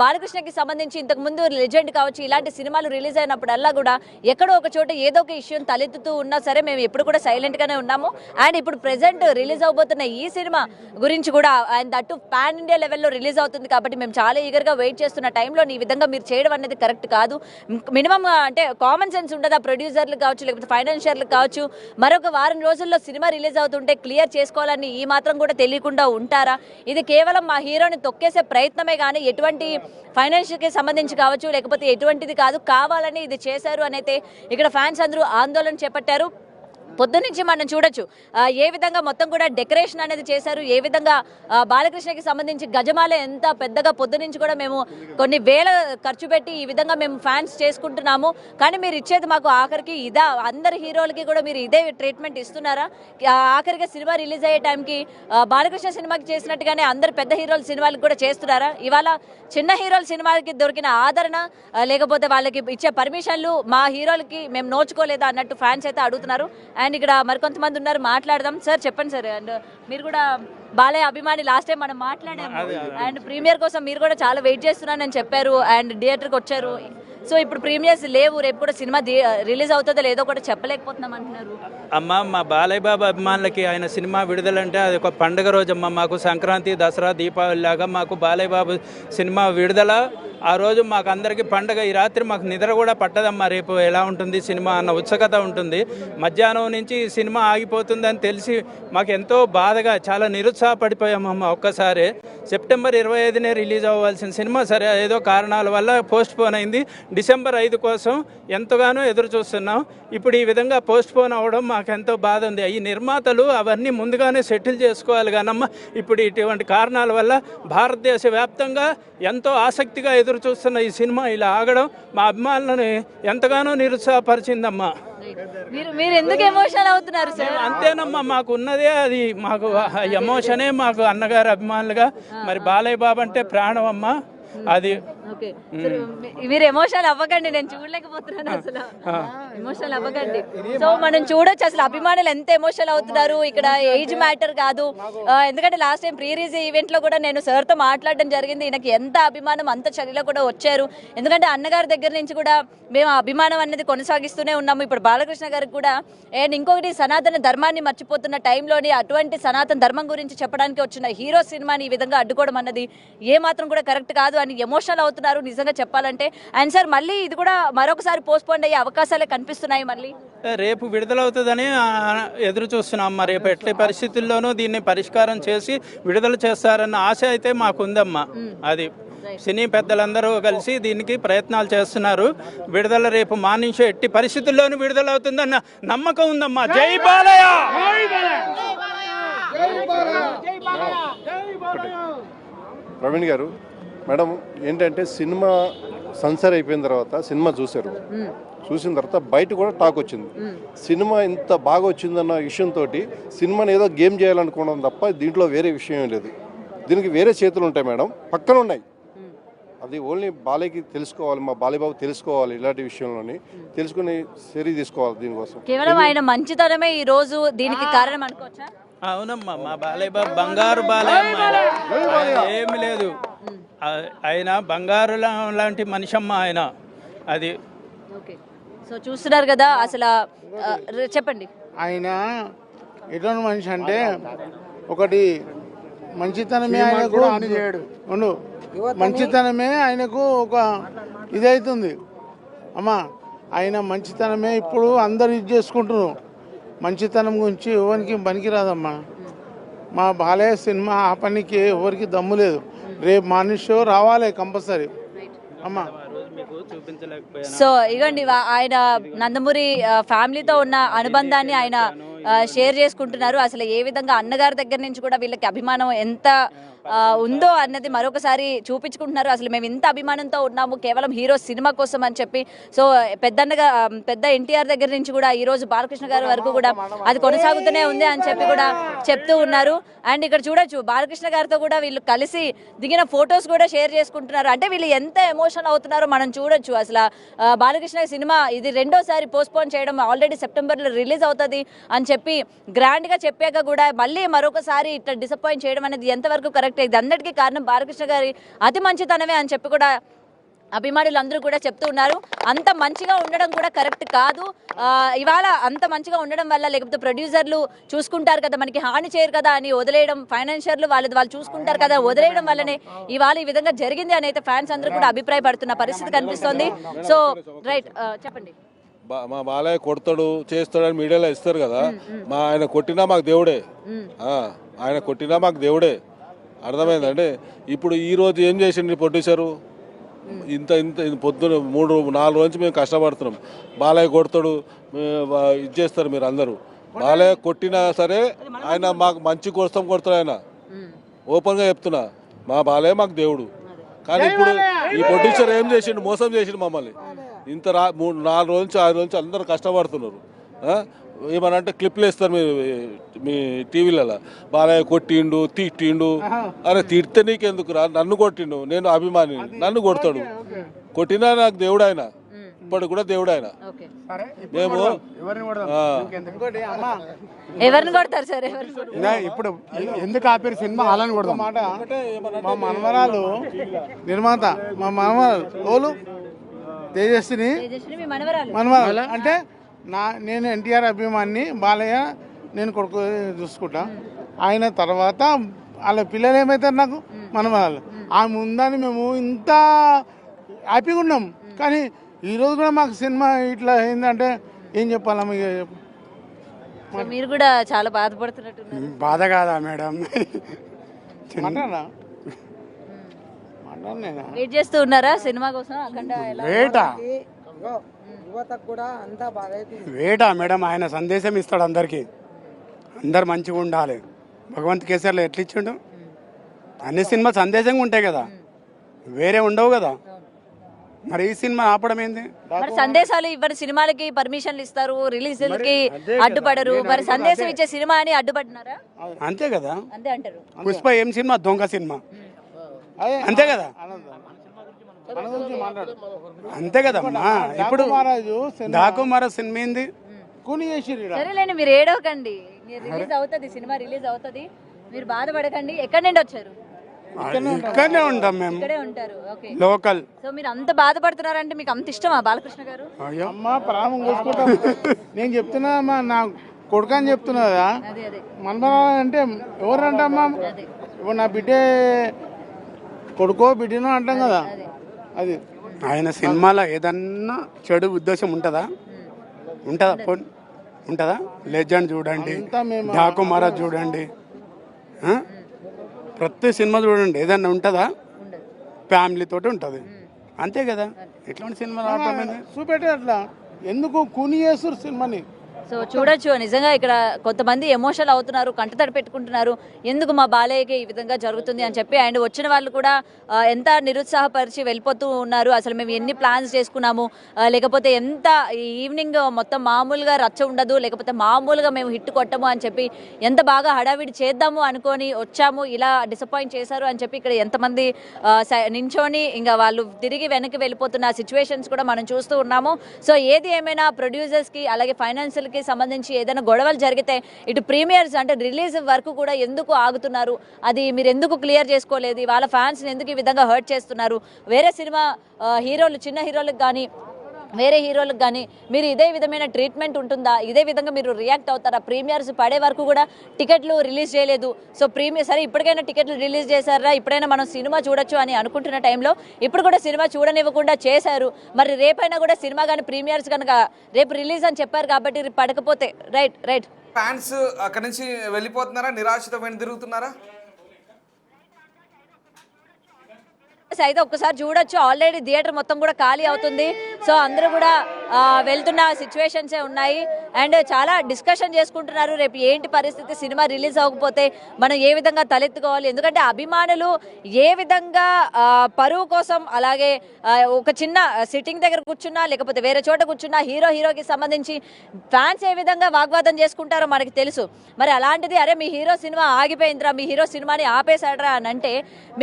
బాలకృష్ణకి సంబంధించి ఇంతకుముందు లెజెండ్ కావచ్చు, ఇలాంటి సినిమాలు రిలీజ్ అయినప్పుడల్లా కూడా ఎక్కడో ఒక చోట ఏదో ఒక ఇష్యూ తలెత్తుతూ ఉన్నా సరే మేము ఎప్పుడు కూడా సైలెంట్గానే ఉన్నాము. అండ్ ఇప్పుడు ప్రెజెంట్ రిలీజ్ అవబోతున్న ఈ సినిమా గురించి కూడా అండ్ దట్టు పాన్ ఇండియా లెవెల్లో రిలీజ్ అవుతుంది కాబట్టి మేము చాలా ఈగర్గా వెయిట్ చేస్తున్న టైంలో ఈ విధంగా మీరు చేయడం అనేది కరెక్ట్ కాదు. మినిమం అంటే కామన్ సెన్స్ ఉండదా ప్రొడ్యూసర్లు కావచ్చు, లేకపోతే ఫైనాన్షియర్లు కావచ్చు? మరొక వారం రోజుల్లో సినిమా రిలీజ్ అవుతుంటే క్లియర్ చేసుకోవాలని ఈ మాత్రం కూడా తెలియకుండా ఉంటారా? ఇది కేవలం మా హీరోని తొక్కేసే ప్రయత్నమే కానీ ఎటువంటి ఫైనాన్షియల్కి సంబంధించి కావచ్చు, లేకపోతే ఎటువంటిది కాదు. కావాలని ఇది చేశారు అని అయితే ఇక్కడ ఫ్యాన్స్ అందరూ ఆందోళన చేపట్టారు. పొద్దునుంచి మనం చూడొచ్చు ఏ విధంగా మొత్తం కూడా డెకరేషన్ అనేది చేశారు, ఏ విధంగా బాలకృష్ణకి సంబంధించి గజమాల ఎంత పెద్దగా పొద్దునుంచి కూడా మేము కొన్ని వేల ఖర్చు పెట్టి ఈ విధంగా మేము ఫ్యాన్స్ చేసుకుంటున్నాము. కానీ మీరు ఇచ్చేది మాకు ఆఖరికి ఇదా? అందరి హీరోలకి కూడా మీరు ఇదే ట్రీట్మెంట్ ఇస్తున్నారా? ఆఖరిగా సినిమా రిలీజ్ అయ్యే టైంకి బాలకృష్ణ సినిమాకి చేసినట్టుగానే అందరు పెద్ద హీరోల సినిమాలకు కూడా చేస్తున్నారా? ఇవాళ చిన్న హీరోల సినిమాలకి దొరికిన ఆదరణ లేకపోతే వాళ్ళకి ఇచ్చే పర్మిషన్లు మా హీరోలకి మేము నోచుకోలేదా అన్నట్టు ఫ్యాన్స్ అయితే అడుగుతున్నారు. అండ్ ఇక్కడ మరికొంతమంది ఉన్నారు, మాట్లాడదాం. సార్ చెప్పండి సార్. అండ్ మీరు కూడా బాలయ్య అభిమాని, లాస్ట్ టైం మనం మాట్లాడాము. అండ్ ప్రీమియర్ కోసం మీరు కూడా చాలా వెయిట్ చేస్తున్నానని చెప్పారు అండ్ థియేటర్కి వచ్చారు. సో ఇప్పుడు ప్రీమియర్స్ లేవు, రేపు కూడా సినిమా రిలీజ్ అవుతుందో లేదో కూడా చెప్పలేకపోతున్నాం అంటున్నారు. అమ్మ మా బాలయ్య బాబు అభిమానులకి ఆయన సినిమా విడుదలంటే అది ఒక పండుగ రోజమ్మా. మాకు సంక్రాంతి, దసరా, దీపావళి లాగా మాకు బాలయ్య బాబు సినిమా విడుదల ఆ రోజు మాకు అందరికీ పండగ. ఈ రాత్రి మాకు నిద్ర కూడా పట్టదమ్మా. రేపు ఎలా ఉంటుంది సినిమా అన్న ఉత్సుకత ఉంటుంది. మధ్యాహ్నం నుంచి సినిమా ఆగిపోతుందని తెలిసి మాకు ఎంతో బాధగా చాలా నిరుత్సాహపడిపోయామమ్మ. ఒక్కసారి సెప్టెంబర్ 25నే రిలీజ్ అవ్వాల్సిన సినిమా సరే ఏదో కారణాల వల్ల పోస్ట్ పోన్ అయింది. డిసెంబర్ 5 కోసం ఎంతగానో ఎదురు చూస్తున్నాం. ఇప్పుడు ఈ విధంగా పోస్ట్ పోన్ అవ్వడం మాకు ఎంతో బాధ ఉంది. ఈ నిర్మాతలు అవన్నీ ముందుగానే సెటిల్ చేసుకోవాలి కానమ్మా. ఇప్పుడు ఇటువంటి కారణాల వల్ల భారతదేశ వ్యాప్తంగా ఎంతో ఆసక్తిగా ఎదురు చూస్తున్న ఈ సినిమా ఇలా ఆగడం మా అభిమానులను ఎంతగానో నిరుత్సాహపరిచిందమ్మా. మీరు ఎందుకు ఎమోషనల్ అవుతున్నారు సార్? అంతేనమ్మా, మాకు ఉన్నదే అది. మాకు ఎమోషనే మాకు అన్నగారు అభిమానులుగా. మరి బాలయ్య బాబు అంటే ప్రాణం అమ్మా. అది ఓకే మీరు ఎమోషనల్ అవ్వకండి, నేను చూడలేకపోతున్నాను అసలు. ఎమోషనల్ అవ్వకండి. సో మనం చూడొచ్చు అసలు అభిమానులు ఎంత ఎమోషనల్ అవుతున్నారు. ఇక్కడ ఏజ్ మ్యాటర్ కాదు, ఎందుకంటే last time pre release event లో కూడా నేను సార్ తో మాట్లాడడం జరిగింది. ఈయనకి ఎంత అభిమానం అంత చలిలో కూడా వచ్చారు. ఎందుకంటే అన్నగారి దగ్గర నుంచి కూడా మేము ఆ అభిమానం అనేది కొనసాగిస్తూనే ఉన్నాము. ఇప్పుడు బాలకృష్ణ గారికి కూడా. అండ్ ఇంకొకటి, సనాతన ధర్మాన్ని మర్చిపోతున్న టైంలోని అటువంటి సనాతన ధర్మం గురించి చెప్పడానికి వచ్చిన హీరో సినిమాని ఈ విధంగా అడ్డుకోవడం అన్నది ఏ మాత్రం కూడా కరెక్ట్ కాదు అని ఎమోషనల్ అవుతున్నారు నిజంగా చెప్పాలంటే. అండ్ సార్ మళ్ళీ ఇది కూడా మరొకసారి పోస్ట్పోన్ అయ్యే అవకాశాలే కనిపిస్తున్నాయి. మళ్ళీ రేపు విడుదలవుతుందని ఎదురు చూస్తున్నాం. మరి రేపు ఎట్టి పరిస్థితుల్లోనూ దీన్ని పరిష్కారం చేసి విడుదల చేస్తారన్న ఆశ అయితే మాకుందమ్మా. అది సినీ పెద్దలందరూ కలిసి దీనికి ప్రయత్నాలు చేస్తున్నారు. విడుదల రేపు మార్నింగ్ షో ఎట్టి పరిస్థితుల్లోనూ విడుదల అవుతుందన్న నమ్మకం ఉందమ్మా. జై బాలయ్య. ప్రవీణ్ గారు, మేడం ఏంటంటే సినిమా సన్సర్ అయిపోయిన తర్వాత సినిమా చూశారు, చూసిన తర్వాత బయట కూడా టాక్ వచ్చింది. సినిమా ఇంత బాగా వచ్చిందన్న విషయంతో సినిమాని ఏదో గేమ్ చేయాలనుకోవడం తప్ప దీంట్లో వేరే విషయం లేదు. దీనికి వేరే చేతులు ఉంటాయి మేడం, పక్కన ఉన్నాయి. అది ఓన్లీ బాలయ్యకి తెలుసుకోవాలి, మా బాలయ్యబాబు తెలుసుకోవాలి, ఇలాంటి విషయంలోని తెలుసుకుని చర్య తీసుకోవాలి. దీనికోసం కేవలం ఆయన మంచితనమే ఈ రోజు దీనికి కారణం అనుకోవచ్చా? అవునమ్మా, మా బాలయ్య బాబు బంగారు బాలయ్య, ఏమి లేదు. ఆయన బంగారు లాంటి మనిషి అమ్మ ఆయన. అది ఓకే. సో చూస్తున్నారు కదా అసలు. చెప్పండి. ఆయన ఎటువంటి మనిషి అంటే ఒకటి మంచితనమే ఆయనకు ఉండు, మంచితనమే ఆయనకు ఒక ఇదవుతుంది అమ్మా. ఆయన మంచితనమే ఇప్పుడు అందరు ఇది చేసుకుంటున్నారు. మంచితనం గురించి ఎవరికి పనికిరాదమ్మా. మా బాలయ్య సినిమా ఆ పనికి ఎవరికి దమ్ము లేదు. రేపు మార్నింగ్ షో రావాలి కంపల్సరీ అమ్మా. సో ఇగోండి, ఆయన నందమూరి ఫ్యామిలీతో ఉన్న అనుబంధాన్ని ఆయన షేర్ చేసుకుంటున్నారు. అసలు ఏ విధంగా అన్నగారి దగ్గర నుంచి కూడా వీళ్ళకి అభిమానం ఎంత ఉందో అన్నది మరొకసారి చూపించుకుంటున్నారు. అసలు మేము ఇంత అభిమానంతో ఉన్నాము కేవలం హీరో సినిమా కోసం అని చెప్పి. సో పెద్ద ఎన్టీఆర్ దగ్గర నుంచి కూడా ఈ రోజు బాలకృష్ణ గారి వరకు కూడా అది కొనసాగుతూనే ఉంది అని చెప్పి కూడా చెప్తూ ఉన్నారు. అండ్ ఇక్కడ చూడొచ్చు బాలకృష్ణ గారితో కూడా వీళ్ళు కలిసి దిగిన ఫొటోస్ కూడా షేర్ చేసుకుంటున్నారు. అంటే వీళ్ళు ఎంత ఎమోషనల్ అవుతున్నారో మనం చూడొచ్చు. అసలు బాలకృష్ణ సినిమా ఇది రెండోసారి పోస్ట్పోన్ చేయడం, ఆల్రెడీ సెప్టెంబర్లో రిలీజ్ అవుతుంది అని చెప్పి గ్రాండ్గా చెప్పాక కూడా మళ్ళీ మరొకసారి ఇట్లా డిసప్పాయింట్ చేయడం అనేది ఎంతవరకు కరెక్ట్? ఇది అందరికీ కారణం బాలకృష్ణ గారి అతి మంచితనమే అని చెప్పి కూడా అభిమానులు అందరూ కూడా చెప్తూ ఉన్నారు. అంత మంచిగా ఉండడం కూడా కరెక్ట్ కాదు. ఇవాళ అంత మంచిగా ఉండడం వల్ల, లేకపోతే ప్రొడ్యూసర్లు చూసుకుంటారు కదా మనకి హాని చేయరు కదా అని వదిలేయడం, ఫైనాన్షియర్లు వాళ్ళు చూసుకుంటారు కదా వదిలేయడం వల్లనే ఇవాళ ఈ విధంగా జరిగింది అని అయితే ఫ్యాన్స్ అందరూ కూడా అభిప్రాయపడుతున్న పరిస్థితి కనిపిస్తోంది. సో రైట్, చెప్పండి. మా బాలయ్య కొడతాడు చేస్తాడని మీడియాలో ఇస్తారు కదా, ఆయన కొట్టినా మాకు దేవుడే, ఆయన కొట్టినా మాకు దేవుడే. అర్థమైందండి. ఇప్పుడు ఈ రోజు ఏం చేసిండు ప్రొడ్యూసరు? ఇంత పొద్దున 3-4 రోజు మేము కష్టపడుతున్నాం. బాలయ్య కొడతాడు, ఇది చేస్తారు మీరు అందరూ. బాలయ్య కొట్టినా సరే ఆయన మాకు మంచి కోసం కొడతాడు. ఆయన ఓపెన్గా చెప్తున్నా, మా బాలయ్య మాకు దేవుడు. కానీ ఇప్పుడు ఈ ప్రొడ్యూసర్ ఏం చేసిండు? మోసం చేసిండు మమ్మల్ని. ఇంత 4 రోజు నుంచి 6 రోజు నుంచి అందరూ కష్టపడుతున్నారు. ఏమనంటే క్లిప్లు వేస్తారు మీ టీవీలలో, బాలయ్య కొట్టిండు తిట్టిండు. అరే తిడితే నీకెందుకు రా, నన్ను కొట్టిండు, నేను అభిమాని, నన్ను కొడతాడు. కొట్టినా నాకు దేవుడు ఆయన, ఇప్పటికి కూడా దేవుడు ఆయన. మేము ఎవరిని కొడతారు సార్? ఇప్పుడు ఎందుకు ఆపేరు సినిమా హాలని కొడతాం మాట. మా మనవరాలు నిర్మాత, మా మనవరాలు ఓలు తేజస్విని మనవరాలు అంటే నేను ఎన్టీఆర్ అభిమాని, బాలయ్య నేను కొడుకు చూసుకుంటా. ఆయన తర్వాత వాళ్ళ పిల్లలు ఏమవుతారు నాకు మనవరాలు. ఆమె ఉందని మేము ఇంత హ్యాపీగా ఉన్నాం. కానీ ఈరోజు కూడా మాకు సినిమా ఇట్లా అయిందంటే ఏం చెప్పాలమ్మా? మీరు కూడా చాలా బాధపడుతున్నట్టు. బాధ కాదా మేడం? వెయిట్ చేస్తూ ఉన్నారా సినిమా కోసం? వేటా మేడం, ఆయన సందేశం ఇస్తాడు అందరికి, అందరు మంచిగా ఉండాలి. భగవంత్ కేసీఆర్లో ఎట్లా ఇచ్చిండు? అన్ని సినిమా సందేశంగా ఉంటాయి కదా, వేరే ఉండవు కదా. మరి ఈ సినిమా ఆపడం ఏంది? మరి సందేశాలు ఇవ్వని సినిమాలకి పర్మిషన్లు ఇస్తారు, రిలీజ్లకి అడ్డుపడరు. మరి సందేశం ఇచ్చే సినిమా అని అడ్డుపడినారా? అంతే కదా. అంతే అంటారు. పుష్ప ఏం సినిమా? దొంగ సినిమా, అంతే కదా. మన గురించి మాట్లాడు. అంతే కదమ్మా. ఇప్పుడు మహారాజు డాకు మహారాజ్ సినిమా ఏంది? కూని చేసిర్రు ఈడ. సరేలేండి, మీరు ఏడవకండి. రిలీజ్ అవుతుంది, సినిమా రిలీజ్ అవుతుంది, మీరు బాధపడకండి. ఎక్కడి నుండి వచ్చారు? ఇక్కడనే ఉంటాం మేము, ఇక్కడే ఉంటారు. ఓకే. లోకల్. సో మీరు అంత బాధపడుతున్నారంటే మీకు అంత ఇష్టమా బాలకృష్ణ గారు? అయ్యో అమ్మ ప్రాణం కోసుకుంటాం. నేను చెప్తున్నా అమ్మా, నా కొడుకు అని చెప్తున్నా కదా. అదే అదే మనమరా అంటే ఎవరంటమ్మా? అదే ఇప్పుడు నా బిడ్డే కొడుకో బిడ్డనో అంటాం కదా. అదే. అది ఆయన సినిమాలో ఏదన్నా చెడు ఉద్దేశం ఉంటుందా? ఉంటుందా? ఉంటుందా? లెజెండ్ చూడండి, అంతా మేము డాకు మహారాజ్ చూడండి, ఆ? ప్రతి సినిమా చూడండి, ఏదన్నా ఉంటుందా? ఉండదు. ఫ్యామిలీ తోటి ఉంటుంది, అంతే కదా. ఎట్లాంటి సినిమా రావటం చూపెట్టే అట్లా ఎందుకు కూని చేస్తారు సినిమాని? సో చూడొచ్చు, నిజంగా ఇక్కడ కొంతమంది ఎమోషనల్ అవుతున్నారు, కంటతడి పెట్టుకుంటున్నారు, ఎందుకు మా బాలయ్యకి ఈ విధంగా జరుగుతుంది అని చెప్పి. అండ్ వచ్చిన వాళ్ళు కూడా ఎంత నిరుత్సాహపరిచి వెళ్ళిపోతూ ఉన్నారు. అసలు మేము ఎన్ని ప్లాన్స్ చేసుకున్నాము, లేకపోతే ఎంత ఈవినింగ్ మొత్తం మామూలుగా రచ్చ ఉండదు, లేకపోతే మామూలుగా మేము హిట్ కొట్టము అని చెప్పి ఎంత బాగా హడావిడి చేద్దాము అనుకొని వచ్చాము, ఇలా డిసప్పాయింట్ చేశారు అని చెప్పి ఇక్కడ ఎంతమంది నించొని ఇంకా వాళ్ళు తిరిగి వెనక్కి వెళ్ళిపోతున్న సిచ్యువేషన్స్ కూడా మనం చూస్తూ ఉన్నాము. సో ఏది ఏమైనా ప్రొడ్యూసర్స్కి అలాగే ఫైనాన్షియల్కి సంబంధించి ఏదైనా గొడవలు జరిగితే ఇటు ప్రీమియర్స్ అంటే రిలీజ్ వరకు కూడా ఎందుకు ఆగుతున్నారు, అది మీరు ఎందుకు క్లియర్ చేసుకోలేదు, వాళ్ళ ఫ్యాన్స్ని ఎందుకు ఈ విధంగా హర్ట్ చేస్తున్నారు, వేరే సినిమా హీరోలు చిన్న హీరోలకు కానీ వేరే హీరోలకు కానీ మీరు ఇదే విధమైన ట్రీట్మెంట్ ఉంటుందా, ఇదే విధంగా మీరు రియాక్ట్ అవుతారా? ప్రీమియర్స్ పడే వరకు కూడా టికెట్లు రిలీజ్ చేయలేదు. సో ప్రీమియర్ సరే ఇప్పటికైనా టికెట్లు రిలీజ్ చేశారా, ఇప్పుడైనా మనం సినిమా చూడొచ్చు అని అనుకుంటున్న టైంలో ఇప్పుడు కూడా సినిమా చూడనివ్వకుండా చేశారు. మరి రేపైనా కూడా సినిమా కానీ ప్రీమియర్స్ కనుక రేపు రిలీజ్ అని చెప్పారు కాబట్టి రేపు పడకపోతే రైట్ ఫ్యాన్స్ అక్కడి నుంచి వెళ్ళిపోతున్నారా, నిరాశతో వెను తిరుగుతున్నారా? అయితే ఒక్కసారి చూడొచ్చు, ఆల్రెడీ థియేటర్ మొత్తం కూడా ఖాళీ అవుతుంది. సో అందరూ కూడా వెళ్తున్న సిచ్యువేషన్సే ఉన్నాయి. అండ్ చాలా డిస్కషన్ చేసుకుంటున్నారు, రేపు ఏంటి పరిస్థితి, సినిమా రిలీజ్ అవ్వకపోతే మనం ఏ విధంగా తలెత్తుకోవాలి. ఎందుకంటే అభిమానులు ఏ విధంగా పరువు కోసం అలాగే ఒక చిన్న సిట్టింగ్ దగ్గర కూర్చున్నా లేకపోతే వేరే చోట కూర్చున్నా హీరోకి సంబంధించి ఫ్యాన్స్ ఏ విధంగా వాగ్వాదం చేసుకుంటారో మనకి తెలుసు. మరి అలాంటిది అరే మీ హీరో సినిమా ఆగిపోయిందిరా, మీ హీరో సినిమాని ఆపేశాడరా అని అంటే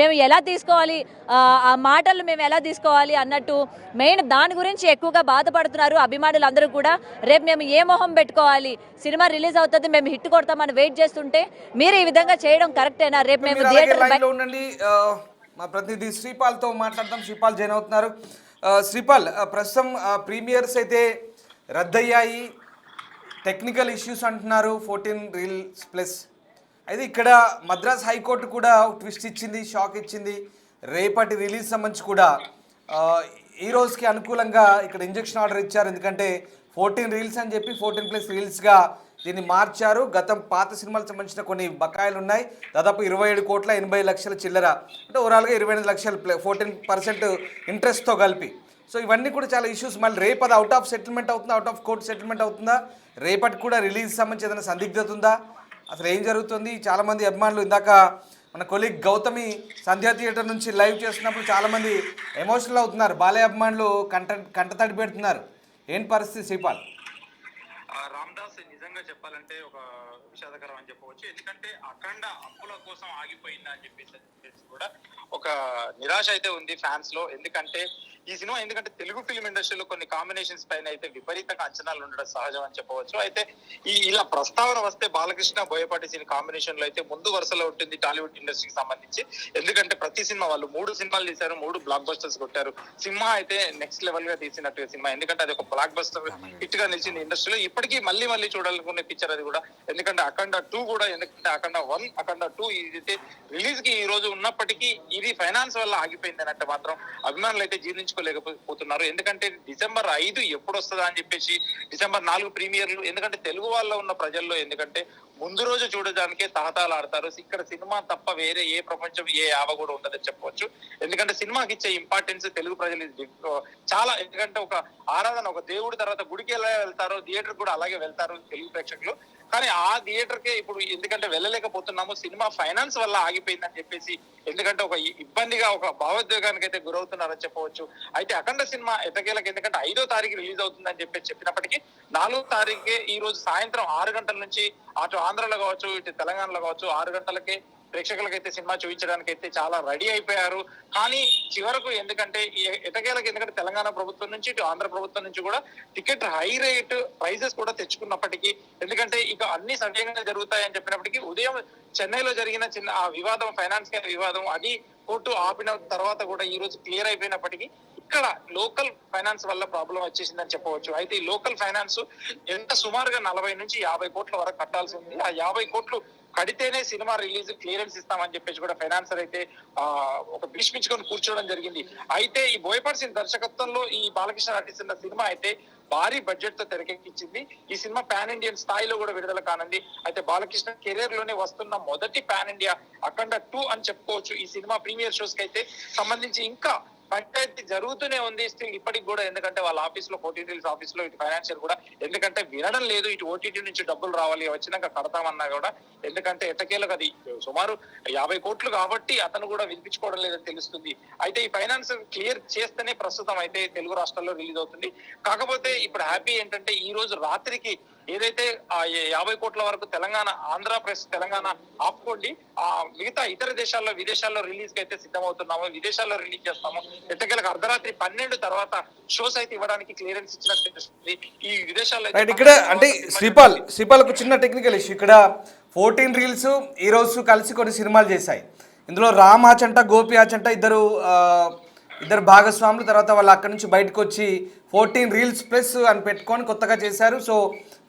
మేము ఎలా తీసుకోవాలి, ఆ మాటలు మేము ఎలా తీసుకోవాలి అన్నట్టు మెయిన్ దాని గురించి ఎక్కువగా బాధపడుతున్నారు అభిమానులు అందరూ కూడా. రేపు మేము ఏ మొహం పెట్టుకోవాలి, సినిమా రిలీజ్ అవుతుంది మేము హిట్ కొడతామని వెయిట్ చేస్తుంటే మీరు ఈ విధంగా చేయడం కరెక్టేనా? రేపు మేము థియేటర్ ఉండండి, మా ప్రతినిధి శ్రీపాల్తో మాట్లాడతాం. శ్రీపాల్ జాయిన్ అవుతున్నారు. శ్రీపాల్, ప్రస్తుతం ప్రీమియర్స్ అయితే రద్దయ్యాయి, టెక్నికల్ ఇష్యూస్ అంటున్నారు 14 రీల్స్ ప్లస్. అయితే ఇక్కడ మద్రాస్ హైకోర్టు కూడా ట్విస్ట్ ఇచ్చింది, షాక్ ఇచ్చింది. రేపటి రిలీజ్ సంబంధించి కూడా ఈ రోజుకి అనుకూలంగా ఇక్కడ ఇంజెక్షన్ ఆర్డర్ ఇచ్చారు. ఎందుకంటే 14 రీల్స్ అని చెప్పి 14+ రీల్స్గా దీన్ని మార్చారు. పాత సినిమాలకు సంబంధించిన కొన్ని బకాయిలు ఉన్నాయి, దాదాపు 27 కోట్ల 80 లక్షల చిల్లర, అంటే ఓవరాల్గా 28 లక్షలు 14% ఇంట్రెస్ట్తో కలిపి. సో ఇవన్నీ కూడా చాలా ఇష్యూస్. మళ్ళీ రేపు అది అవుట్ ఆఫ్ సెటిల్మెంట్ అవుతుందా, అవుట్ ఆఫ్ కోర్ట్ సెటిల్మెంట్ అవుతుందా, రేపటి కూడా రిలీజ్ సంబంధించి ఏదైనా సందిగ్ధత ఉందా, అసలు ఏం జరుగుతుంది? చాలామంది అభిమానులు, ఇందాక మన కొలీగ్ గౌతమి సంధ్యా థియేటర్ నుంచి లైవ్ చేస్తున్నప్పుడు చాలామంది ఎమోషనల్ అవుతున్నారు, బాలయ్య అభిమానులు కంటతడి పెడుతున్నారు. ఏంటి పరిస్థితి శ్రీపాల్? రామ్దాస్, నిజంగా చెప్పాలంటే ఒక విషాదకరం అని చెప్పవచ్చు. ఎందుకంటే అఖండ అప్పుల కోసం ఆగిపోయిందా అని చెప్పేసి కూడా ఒక నిరాశ అయితే ఉంది ఫ్యాన్స్ లో. ఎందుకంటే ఈ సినిమా తెలుగు ఫిల్మ్ ఇండస్ట్రీలో కొన్ని కాంబినేషన్స్ పైన అయితే విపరీతంగా అంచనాలు ఉండడం సహజం అని చెప్పవచ్చు. అయితే ఇలా ప్రస్తావన వస్తే బాలకృష్ణ బోయపాటి సినీ కాంబినేషన్ లో అయితే ముందు వరుసలో ఉంటుంది టాలీవుడ్ ఇండస్ట్రీకి సంబంధించి. ఎందుకంటే ప్రతి సినిమా వాళ్ళు 3 సినిమాలు తీశారు, 3 బ్లాక్ బస్టర్స్ కొట్టారు. సింహ అయితే నెక్స్ట్ లెవెల్ గా తీసినట్టు సినిమా, ఎందుకంటే అది ఒక బ్లాక్ బస్టర్ హిట్ గా నిలిచింది ఇండస్ట్రీలో. ఇప్పటికీ మళ్ళీ చూడాలనుకునే పిక్చర్ అది కూడా. ఎందుకంటే అఖండ 2 కూడా, ఎందుకంటే అఖండ 1 అఖండ 2 ఇది రిలీజ్ కి ఈ రోజు ఉన్నప్పటికీ ఇది ఫైనాన్స్ వల్ల ఆగిపోయింది అన్నట్టు మాత్రం అభిమానులు అయితే జీర్ణించుకోలేకపోతున్నారు. ఎందుకంటే December 5 ఎప్పుడు వస్తుందా అని చెప్పేసి, December 4 ప్రీమియర్లు. ఎందుకంటే తెలుగు వాళ్ళలో ఉన్న ప్రజల్లో ఎందుకంటే ముందు రోజు చూడడానికే తహతాలు ఆడతారు. ఇక్కడ సినిమా తప్ప వేరే ఏ ప్రపంచం ఏ యావ కూడా ఉండదని చెప్పవచ్చు. ఎందుకంటే సినిమాకి ఇచ్చే ఇంపార్టెన్స్ తెలుగు ప్రజలు చాలా. ఎందుకంటే ఒక ఆరాధన, ఒక దేవుడి తర్వాత గుడికి ఎలా వెళ్తారో థియేటర్ కూడా అలాగే వెళ్తారు తెలుగు ప్రేక్షకులు. కానీ ఆ థియేటర్కే ఇప్పుడు ఎందుకంటే వెళ్ళలేకపోతున్నాము, సినిమా ఫైనాన్స్ వల్ల ఆగిపోయిందని చెప్పేసి, ఎందుకంటే ఒక ఇబ్బందిగా ఒక భావోద్వేగానికి అయితే గురవుతున్నారని చెప్పవచ్చు. అయితే అఖండ సినిమా ఎటకేలకు, ఎందుకంటే 5వ తారీఖు రిలీజ్ అవుతుందని చెప్పినప్పటికీ 4వ తారీఖే ఈ రోజు సాయంత్రం 6 గంటల నుంచి అటు ఆంధ్రలో కావచ్చు ఇటు తెలంగాణలో కావచ్చు 6 గంటలకే ప్రేక్షకులకైతే సినిమా చూపించడానికి అయితే చాలా రెడీ అయిపోయారు. కానీ చివరకు ఎందుకంటే ఎటకేలకు ఎందుకంటే తెలంగాణ ప్రభుత్వం నుంచి ఇటు ఆంధ్ర ప్రభుత్వం నుంచి కూడా టికెట్ హై రేట్ ప్రైజెస్ కూడా తెచ్చుకున్నప్పటికీ, ఎందుకంటే ఇక అన్ని సవ్యంగా జరుగుతాయని చెప్పినప్పటికీ ఉదయం చెన్నైలో జరిగిన చిన్న ఆ వివాదం, ఫైనాన్స్ వివాదం, అది కోర్టు ఆపిన తర్వాత కూడా ఈ రోజు క్లియర్ అయిపోయినప్పటికీ ఇక్కడ లోకల్ ఫైనాన్స్ వల్ల ప్రాబ్లం వచ్చేసిందని చెప్పవచ్చు. అయితే ఈ లోకల్ ఫైనాన్స్ ఎంత సుమారుగా 40 నుంచి 50 కోట్ల వరకు కట్టాల్సి ఉంది. ఆ 50 కోట్లు కడితేనే సినిమా రిలీజ్ క్లియరెన్స్ ఇస్తామని చెప్పేసి కూడా ఫైనాన్సర్ అయితే ఒక భీష్మించుకొని కూర్చోవడం జరిగింది. అయితే ఈ బోయపాటి సింగ్ దర్శకత్వంలో ఈ బాలకృష్ణ నటిస్తున్న సినిమా అయితే భారీ బడ్జెట్ తో తెరకెక్కించింది. ఈ సినిమా పాన్ ఇండియన్ స్థాయిలో కూడా విడుదల కానుంది. అయితే బాలకృష్ణ కెరీర్ లోనే వస్తున్న మొదటి పాన్ ఇండియా అఖండ 2 అని చెప్పుకోవచ్చు. ఈ సినిమా ప్రీమియర్ షోస్ కి అయితే సంబంధించి ఇంకా పంచాయతీ జరుగుతూనే ఉంది స్టిల్ ఇప్పటికి కూడా. ఎందుకంటే వాళ్ళ ఆఫీస్ లో, ఓటీటీ ఆఫీస్ లో ఇటు ఫైనాన్షియల్ కూడా ఎందుకంటే వినడం లేదు. ఇటు ఓటీటీ నుంచి డబ్బులు రావాలి, వచ్చినాక కడతామన్నా కూడా ఎందుకంటే ఎట్టకేలకు అది సుమారు 50 కోట్లు కాబట్టి అతను కూడా వినిపించుకోవడం లేదని తెలుస్తుంది. అయితే ఈ ఫైనాన్స్ క్లియర్ చేస్తేనే ప్రస్తుతం అయితే తెలుగు రాష్ట్రాల్లో రిలీజ్ అవుతుంది. కాకపోతే ఇప్పుడు హ్యాపీ ఏంటంటే ఈ రోజు రాత్రికి ఏదైతే ఆ 50 కోట్ల వరకు తెలంగాణ, ఆంధ్రప్రదేశ్ తెలంగాణ ఆపుకోండి, ఆ మిగతా ఇతర దేశాల్లో, విదేశాల్లో రిలీజ్ కి అయితే సిద్ధమవుతున్నాము, విదేశాల్లో రిలీజ్ చేస్తాము. ఎట్టకేలకు అర్ధరాత్రి 12 తర్వాత షోస్ అయితే ఇవ్వడానికి క్లియరెన్స్ ఇచ్చినట్టు తెలుస్తుంది. ఈ విదేశాల్లో ఇక్కడ అంటే శ్రీపాల్కు చిన్న టెక్నికల్ ఇష్యూ. ఇక్కడ 14 రీల్స్ ఈ రోజు కలిసి కొన్ని సినిమాలు చేశాయి. ఇందులో రామ్ ఆచంట, గోపి ఆచంట ఇద్దరు భాగస్వాములు. తర్వాత వాళ్ళు అక్కడి నుంచి బయటకు వచ్చి 14 రీల్స్ ప్లస్ అని పెట్టుకొని కొత్తగా చేశారు. సో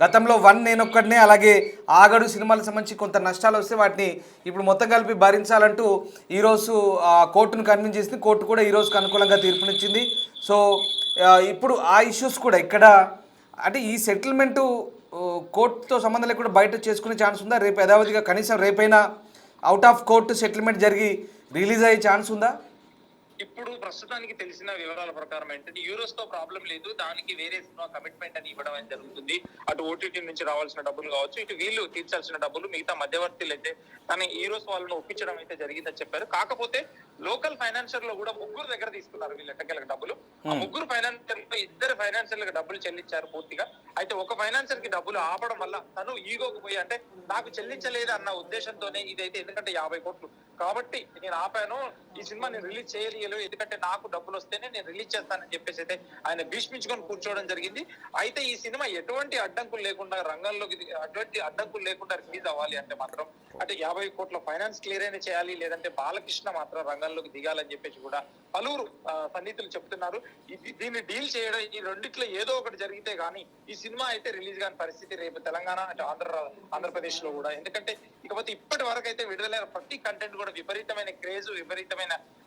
గతంలో 1 నేనొక్కడినే, అలాగే ఆగడు సినిమాలకు సంబంధించి కొంత నష్టాలు వస్తే వాటిని ఇప్పుడు మొత్తం కలిపి భరించాలంటూ ఈరోజు కోర్టును కన్విన్స్ చేసింది. కోర్టు కూడా ఈరోజుకు అనుకూలంగా తీర్పునిచ్చింది. సో ఇప్పుడు ఆ ఇష్యూస్ కూడా ఇక్కడ అంటే ఈ సెటిల్మెంటు కోర్టుతో సంబంధం లేకుండా బయట చేసుకునే ఛాన్స్ ఉందా? రేపు యథావధిగా కనీసం రేపైనా అవుట్ ఆఫ్ కోర్టు సెటిల్మెంట్ జరిగి రిలీజ్ అయ్యే ఛాన్స్ ఉందా? ఇప్పుడు ప్రస్తుతానికి తెలిసిన వివరాల ప్రకారం ఏంటంటే యూరోస్ తో ప్రాబ్లం లేదు, దానికి వేరే సినిమా కమిట్మెంట్ అని ఇవ్వడం అని జరుగుతుంది. అటు ఓటీటీ నుంచి రావాల్సిన డబ్బులు కావచ్చు, ఇటు వీళ్ళు తీర్చాల్సిన డబ్బులు, మిగతా మధ్యవర్తులు అయితే కానీ యూరోస్ వాళ్ళను ఒప్పించడం అయితే జరిగిందని చెప్పారు. కాకపోతే లోకల్ ఫైనాన్షియర్ లో కూడా 3 దగ్గర తీసుకున్నారు వీళ్ళు ఎట్టకేలకు డబ్బులు. ఆ 3 ఫైనాన్షియర్ లో 2 ఫైనాన్షియర్లకు డబ్బులు చెల్లించారు పూర్తిగా. అయితే ఒక ఫైనాన్షియర్ కి డబ్బులు ఆపడం వల్ల తను ఈగోకు పోయి అంటే నాకు చెల్లించలేదు అన్న ఉద్దేశంతోనే ఇదైతే, ఎందుకంటే 50 కోట్లు కాబట్టి నేను ఆపాను, ఈ సినిమా నేను రిలీజ్ చేయలేదు, ఎందుకంటే నాకు డబ్బులు వస్తేనే నేను రిలీజ్ చేస్తానని చెప్పేసి అయితే ఆయన భీష్మించుకొని కూర్చోవడం జరిగింది. అయితే ఈ సినిమా ఎటువంటి అడ్డంకులు లేకుండా రంగంలోకి రిలీజ్ అవ్వాలి అంటే మాత్రం అంటే 50 కోట్ల ఫైనాన్స్ క్లియర్ అయినా చేయాలి, లేదంటే బాలకృష్ణ మాత్రం రంగంలోకి దిగాలని చెప్పేసి కూడా పలువురు సన్నిహితులు చెప్తున్నారు. దీన్ని డీల్ చేయడం ఈ రెండిట్లో ఏదో ఒకటి జరిగితే గానీ ఈ సినిమా అయితే రిలీజ్ కాని పరిస్థితి రేపు తెలంగాణ అంటే ఆంధ్రప్రదేశ్ లో కూడా. ఎందుకంటే ఇకపోతే ఇప్పటి వరకు అయితే విడుదలైన ప్రతి కంటెంట్ కూడా విపరీతమైన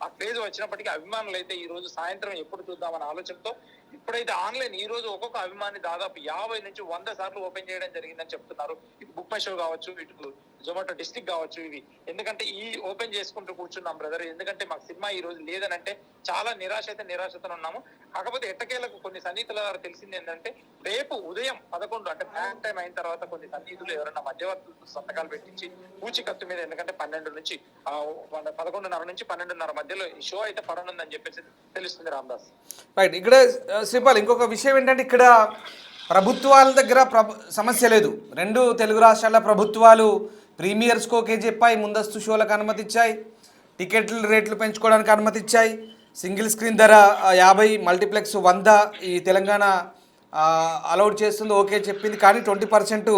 ఆ క్రేజ్ వచ్చినప్పటికీ అభిమానులు అయితే ఈ రోజు సాయంత్రం ఎప్పుడు చూద్దామన్న ఆలోచనతో ఇప్పుడైతే ఆన్లైన్ ఈ రోజు ఒక్కొక్క అభిమాని దాదాపు 50 నుంచి 100 సార్లు ఓపెన్ చేయడం జరిగిందని చెప్తున్నారు. ఇటు బుక్ మై షో కావచ్చు, ఇటు జొమాటో డిస్ట్రిక్ట్ కావచ్చు, ఇవి ఎందుకంటే ఈ ఓపెన్ చేసుకుంటూ కూర్చున్నాం బ్రదర్, ఎందుకంటే మాకు సినిమా ఈ రోజు లేదని అంటే చాలా నిరాశతో ఉన్నాము. కాకపోతే ఎట్టకేలకు కొన్ని సన్నిహితుల ద్వారా తెలిసింది ఏంటంటే రేపు ఉదయం 11 అంటే బ్యాంక్ టైం అయిన తర్వాత కొన్ని సన్నిహితులు ఎవరైనా మధ్యవర్తులతో సంతకాలు పెట్టించి పూచికత్తు మీద, ఎందుకంటే 11 నుంచి 11:30 నుంచి 12:30 మధ్యలో ఈ షో అయితే పడనుందని చెప్పేసి తెలుస్తుంది రామదాస్. రైట్. ఇక్కడ శ్రీపాల్ ఇంకొక విషయం ఏంటంటే ఇక్కడ ప్రభుత్వాల దగ్గర సమస్య లేదు. 2 తెలుగు రాష్ట్రాల ప్రభుత్వాలు ప్రీమియర్స్కి ఓకే చెప్పాయి, ముందస్తు షోలకు అనుమతి ఇచ్చాయి, టికెట్ల రేట్లు పెంచుకోవడానికి అనుమతి ఇచ్చాయి, సింగిల్ స్క్రీన్ ధర 50, మల్టీప్లెక్స్ 100 ఈ తెలంగాణ అలౌడ్ చేస్తుంది, ఓకే చెప్పింది. కానీ 20%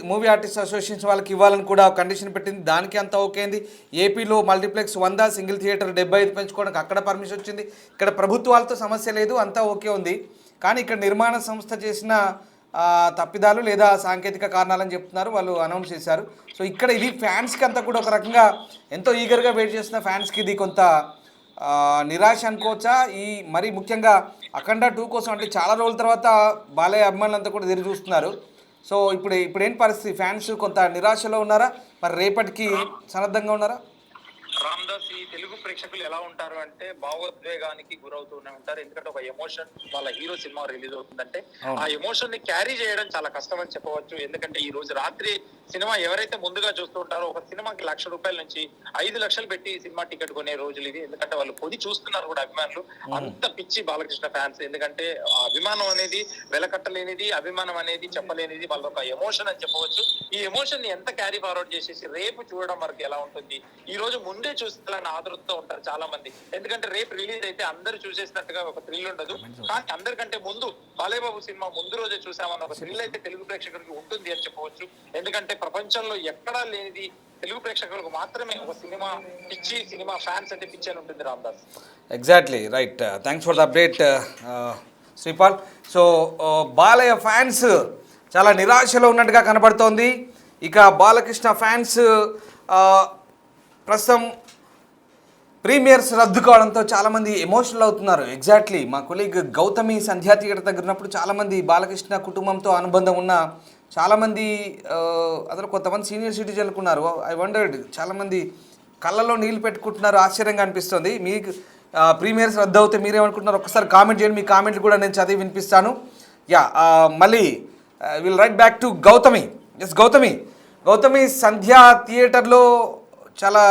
మూవీ ఆర్టిస్ట్ అసోసియేషన్ వాళ్ళకి ఇవ్వాలని కూడా కండిషన్ పెట్టింది, దానికి అంతా ఓకే అయింది. ఏపీలో మల్టీప్లెక్స్ 100, సింగిల్ థియేటర్ 75 పెంచుకోవడానికి అక్కడ పర్మిషన్ వచ్చింది. ఇక్కడ ప్రభుత్వాలతో సమస్య లేదు, అంతా ఓకే ఉంది. కానీ ఇక్కడ నిర్మాణ సంస్థ చేసిన తప్పిదాలు లేదా సాంకేతిక కారణాలని చెప్తున్నారు, వాళ్ళు అనౌన్స్ చేశారు. సో ఇక్కడ ఇది ఫ్యాన్స్కి అంతా కూడా ఒక రకంగా ఎంతో ఈగర్గా వెయిట్ చేస్తున్న ఫ్యాన్స్కి ఇది కొంత నిరాశ అనుకోవచ్చా? ఈ మరీ ముఖ్యంగా అఖండ 2 కోసం అంటే చాలా రోజుల తర్వాత బాలయ్య అభిమానులంతా కూడా ఎదురు చూస్తున్నారు. సో ఇప్పుడు ఏంటి పరిస్థితి? ఫ్యాన్స్ కొంత నిరాశలో ఉన్నారా? మరి రేపటికి సన్నద్ధంగా ఉన్నారా? రామ్దాస్, ఈ తెలుగు ప్రేక్షకులు ఎలా ఉంటారు అంటే భావోద్వేగానికి గురవుతూనే ఉంటారు. ఎందుకంటే ఒక ఎమోషన్ వాళ్ళ హీరో సినిమా రిలీజ్ అవుతుందంటే ఆ ఎమోషన్ ని క్యారీ చేయడం చాలా కష్టం అని చెప్పవచ్చు. ఎందుకంటే ఈ రోజు రాత్రి సినిమా ఎవరైతే ముందుగా చూస్తూ ఉంటారో ఒక సినిమాకి ₹1,00,000 నుంచి 5 లక్షలు పెట్టి సినిమా టికెట్ కొనే రోజులు ఇది. ఎందుకంటే వాళ్ళు పొది చూస్తున్నారు కూడా అభిమానులు, అంత పిచ్చి బాలకృష్ణ ఫ్యాన్స్. ఎందుకంటే ఆ అభిమానం అనేది వెలకట్టలేనిది, అభిమానం అనేది చెప్పలేనిది, వాళ్ళ ఒక ఎమోషన్ అని చెప్పవచ్చు. ఈ ఎమోషన్ ని ఎంత క్యారీ ఫార్వర్డ్ చేసేసి రేపు చూడడం వరకు ఎలా ఉంటుంది, ఈ రోజు ముందే చూస్తారని ఆదృతతో ఉంటారు చాలా మంది. ఎందుకంటే రేపు రిలీజ్ అయితే అందరూ చూసేసినట్టుగా ఒక థ్రిల్ ఉండదు, కానీ అందరికంటే ముందు బాలయ్య బాబు సినిమా ముందు రోజే చూసామన్న ఒక థ్రిల్ అయితే తెలుగు ప్రేక్షకులకు ఉంటుంది అని చెప్పవచ్చు. ఎందుకంటే ప్రపంచంలో ఎక్కడా లేనిది తెలుగు ప్రేక్షకులకు మాత్రమే ఒక సినిమా పిచ్చి, సినిమా ఫ్యాన్స్ అంటే పిచ్చి అని ఉంటుంది Ramdas. Exactly right. Thanks for the update Sripal. So Balayya fans చాలా నిరాశలో ఉన్నట్టుగా కనబడుతోంది. ఇక బాలకృష్ణ ఫ్యాన్స్ ప్రస్తుతం ప్రీమియర్స్ రద్దు కావడంతో చాలామంది ఎమోషనల్ అవుతున్నారు. ఎగ్జాక్ట్లీ మా కొలీగ్ గౌతమి సంధ్యా థియేటర్ దగ్గర ఉన్నప్పుడు చాలామంది బాలకృష్ణ కుటుంబంతో అనుబంధం ఉన్న చాలామంది అసలు కొంతమంది సీనియర్ సిటిజన్లు ఉన్నారు. ఐ వండర్డ్, చాలామంది కళ్ళలో నీళ్ళు పెట్టుకుంటున్నారు. ఆశ్చర్యంగా అనిపిస్తుంది. మీకు ప్రీమియర్స్ రద్దు అవుతే మీరేమనుకుంటున్నారు ఒకసారి కామెంట్ చేయండి. మీ కామెంట్లు కూడా నేను చదివి వినిపిస్తాను. యా, మళ్ళీ will write back to Gautami. Yes Gautami Sandhya థియేటర్లో చాలా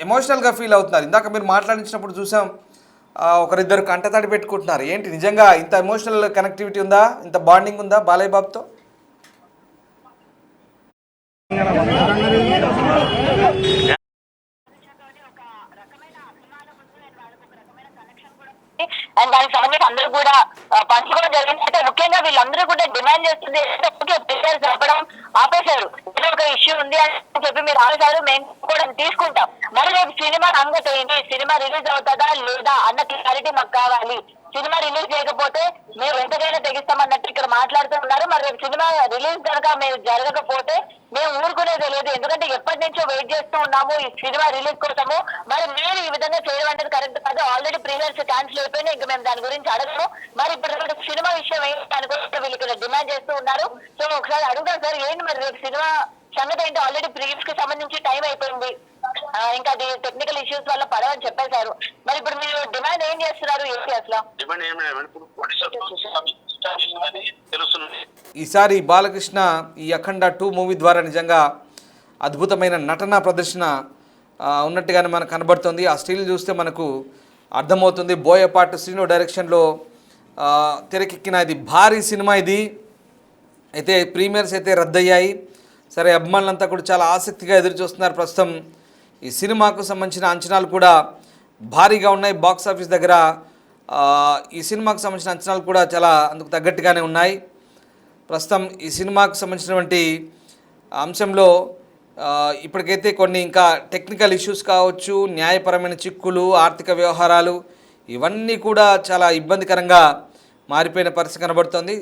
ఎమోషనల్గా ఫీల్ అవుతున్నారు. ఇందాక మీరు మాట్లాడించినప్పుడు చూసాం ఒకరిద్దరు కంటతడి పెట్టుకుంటున్నారు. ఏంటి నిజంగా ఇంత ఎమోషనల్ కనెక్టివిటీ ఉందా, ఇంత బాండింగ్ ఉందా బాలయ్య బాబుతో? అండ్ దానికి సంబంధించి అందరూ కూడా పంచుకోవడం జరిగింది. అయితే ముఖ్యంగా వీళ్ళందరూ కూడా డిమాండ్ చేస్తుంది పిల్లలు చెప్పడం ఆపేశారు. ఏదో ఒక ఇష్యూ ఉంది అని చెప్పి మీరు ఆపేశారు, మేము కూడా తీసుకుంటాం. మరి రేపు సినిమా సంగతి ఏంటి, సినిమా రిలీజ్ అవుతుందా లేదా అన్న క్లారిటీ మాకు కావాలి. సినిమా రిలీజ్ చేయకపోతే మేము ఎంతకైనా తెగిస్తామన్నట్టు ఇక్కడ మాట్లాడుతూ ఉన్నారు. మరి రేపు సినిమా రిలీజ్ కనుక మేము జరగకపోతే మేము ఊరుకునేది లేదు. ఎందుకంటే ఎప్పటి నుంచో వెయిట్ చేస్తూ ఉన్నాము ఈ సినిమా రిలీజ్ కోసము. మరి మీరు ఈ విధంగా చేయడం అనేది కరెక్ట్ కాదు. ఆల్రెడీ ప్రీమియర్స్ క్యాన్సిల్ అయిపోయినాయి, ఇంకా మేము దాని గురించి అడగము. మరి ఇప్పుడు సినిమా విషయం ఏంటి దాని గురించి వీళ్ళు ఇక్కడ డిమాండ్ చేస్తూ ఉన్నారు. సో ఒకసారి అడుగుతాం సార్, ఏంటి మరి రేపు సినిమా సంగతి ఏంటి? ఆల్రెడీ ప్రీమియర్స్ కి సంబంధించి టైం అయిపోయింది, ఇంకా అది టెక్నికల్ ఇష్యూస్ వల్ల పడవని చెప్పేశారు. మరి ఇప్పుడు మీరు డిమాండ్ ఏం చేస్తున్నారు ఏంటి అసలు? ఈసారి బాలకృష్ణ ఈ అఖండ 2 మూవీ ద్వారా నిజంగా అద్భుతమైన నటన ప్రదర్శన ఉన్నట్టుగానే మనకు కనబడుతుంది. ఆ స్టిల్ చూస్తే మనకు అర్థమవుతుంది. బోయపాటి శ్రీను డైరెక్షన్లో తెరకెక్కిన ఇది భారీ సినిమా. ఇది అయితే ప్రీమియర్స్ అయితే రద్దయ్యాయి. సరే, అభిమానులంతా కూడా చాలా ఆసక్తిగా ఎదురు చూస్తున్నారు. ప్రస్తుతం ఈ సినిమాకు సంబంధించిన అంచనాలు కూడా భారీగా ఉన్నాయి. బాక్స్ ఆఫీస్ దగ్గర ఈ సినిమాకు సంబంధించిన అంచనాలు కూడా చాలా అందుకు తగ్గట్టుగానే ఉన్నాయి. ప్రస్తుతం ఈ సినిమాకు సంబంధించినటువంటి అంశంలో ఇప్పటికైతే కొన్ని ఇంకా టెక్నికల్ ఇష్యూస్ కావచ్చు, న్యాయపరమైన చిక్కులు, ఆర్థిక వ్యవహారాలు, ఇవన్నీ కూడా చాలా ఇబ్బందికరంగా మారిపోయిన పరిస్థితి కనబడుతోంది.